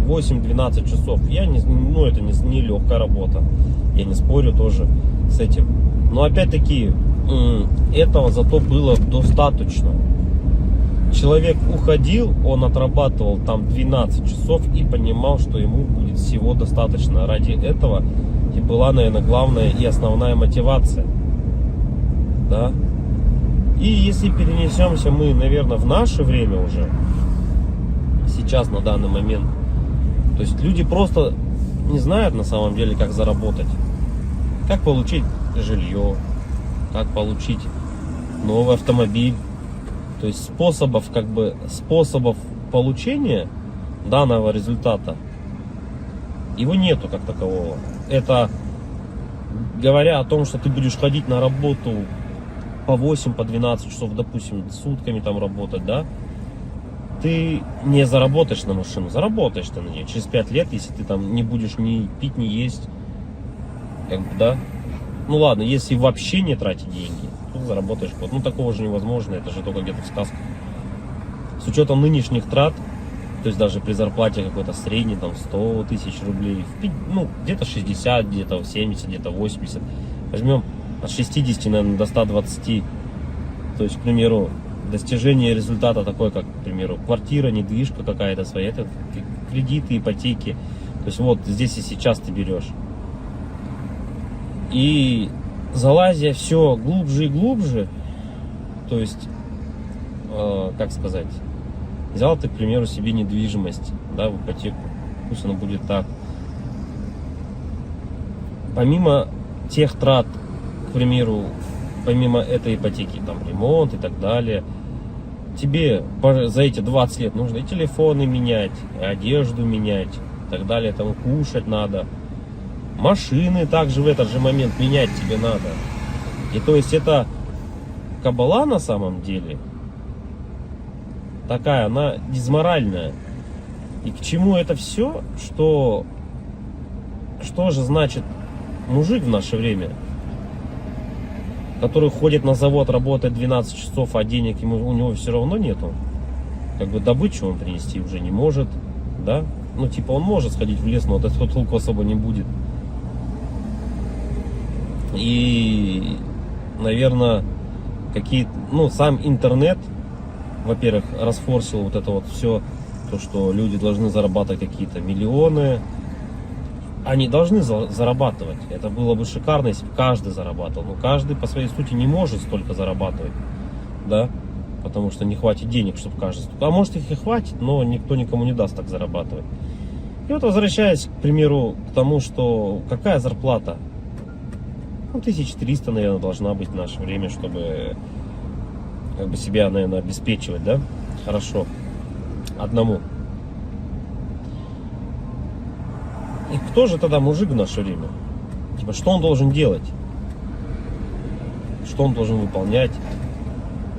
8-12 часов. Ну, это не легкая работа, я не спорю тоже с этим. Но опять-таки, этого зато было достаточно. Человек уходил, он отрабатывал там 12 часов и понимал, что ему будет всего достаточно. Ради этого и была, наверное, главная и основная мотивация. Да? И если перенесемся мы, наверное, в наше время уже, сейчас, на данный момент, то есть люди просто не знают на самом деле, как заработать. Как получить жилье, как получить новый автомобиль. То есть способов получения данного результата его нету как такового. Это говоря о том, что ты будешь ходить на работу по 8, по 12 часов, допустим, сутками там работать, да, ты не заработаешь на машину, заработаешь ты на нее через 5 лет, если ты там не будешь ни пить, ни есть, как бы, да. Ну ладно, если вообще не тратить деньги, то заработаешь год. Ну такого же невозможно, это же только где-то в сказках. С учетом нынешних трат, то есть даже при зарплате какой-то средней, там 100 тысяч рублей, ну где-то 60, где-то 70, где-то 80, возьмем от 60, наверное, до 120, то есть, к примеру, достижение результата такой, как, к примеру, квартира, недвижка какая-то своя, это кредиты, ипотеки, то есть вот здесь и сейчас ты берешь. И залазя все глубже и глубже, то есть, как сказать, взял ты, к примеру, себе недвижимость, да, в ипотеку, пусть оно будет так. Помимо тех трат, к примеру, помимо этой ипотеки, там, ремонт и так далее, тебе за эти 20 лет нужно и телефоны менять, и одежду менять, и так далее, там, кушать надо. Машины также в этот же момент менять тебе надо. И то есть это кабала на самом деле такая, она дизморальная. И к чему это все? Что же значит мужик в наше время, который ходит на завод, работает 12 часов, а денег у него все равно нету. Как бы добычу он принести уже не может, да? Ну типа он может сходить в лес, но от этого толку особо не будет. И, наверное, сам интернет, во-первых, расфорсил вот это вот все, то, что люди должны зарабатывать какие-то миллионы. Они должны зарабатывать. Это было бы шикарно, если бы каждый зарабатывал. Но каждый по своей сути не может столько зарабатывать, да, потому что не хватит денег, чтобы каждый. А может их и хватит, но никто никому не даст так зарабатывать. И вот возвращаясь, к примеру, к тому, что какая зарплата? 1300, наверное, должна быть в наше время, чтобы как бы себя, наверное, обеспечивать, да, хорошо, одному. И кто же тогда мужик в наше время? Типа, что он должен делать? Что он должен выполнять?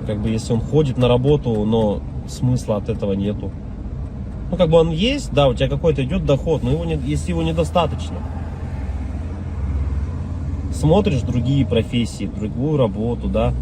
Как бы, если он ходит на работу, но смысла от этого нету. Ну, как бы он есть, да, у тебя какой-то идет доход, но если его недостаточно. Смотришь другие профессии, другую работу, да,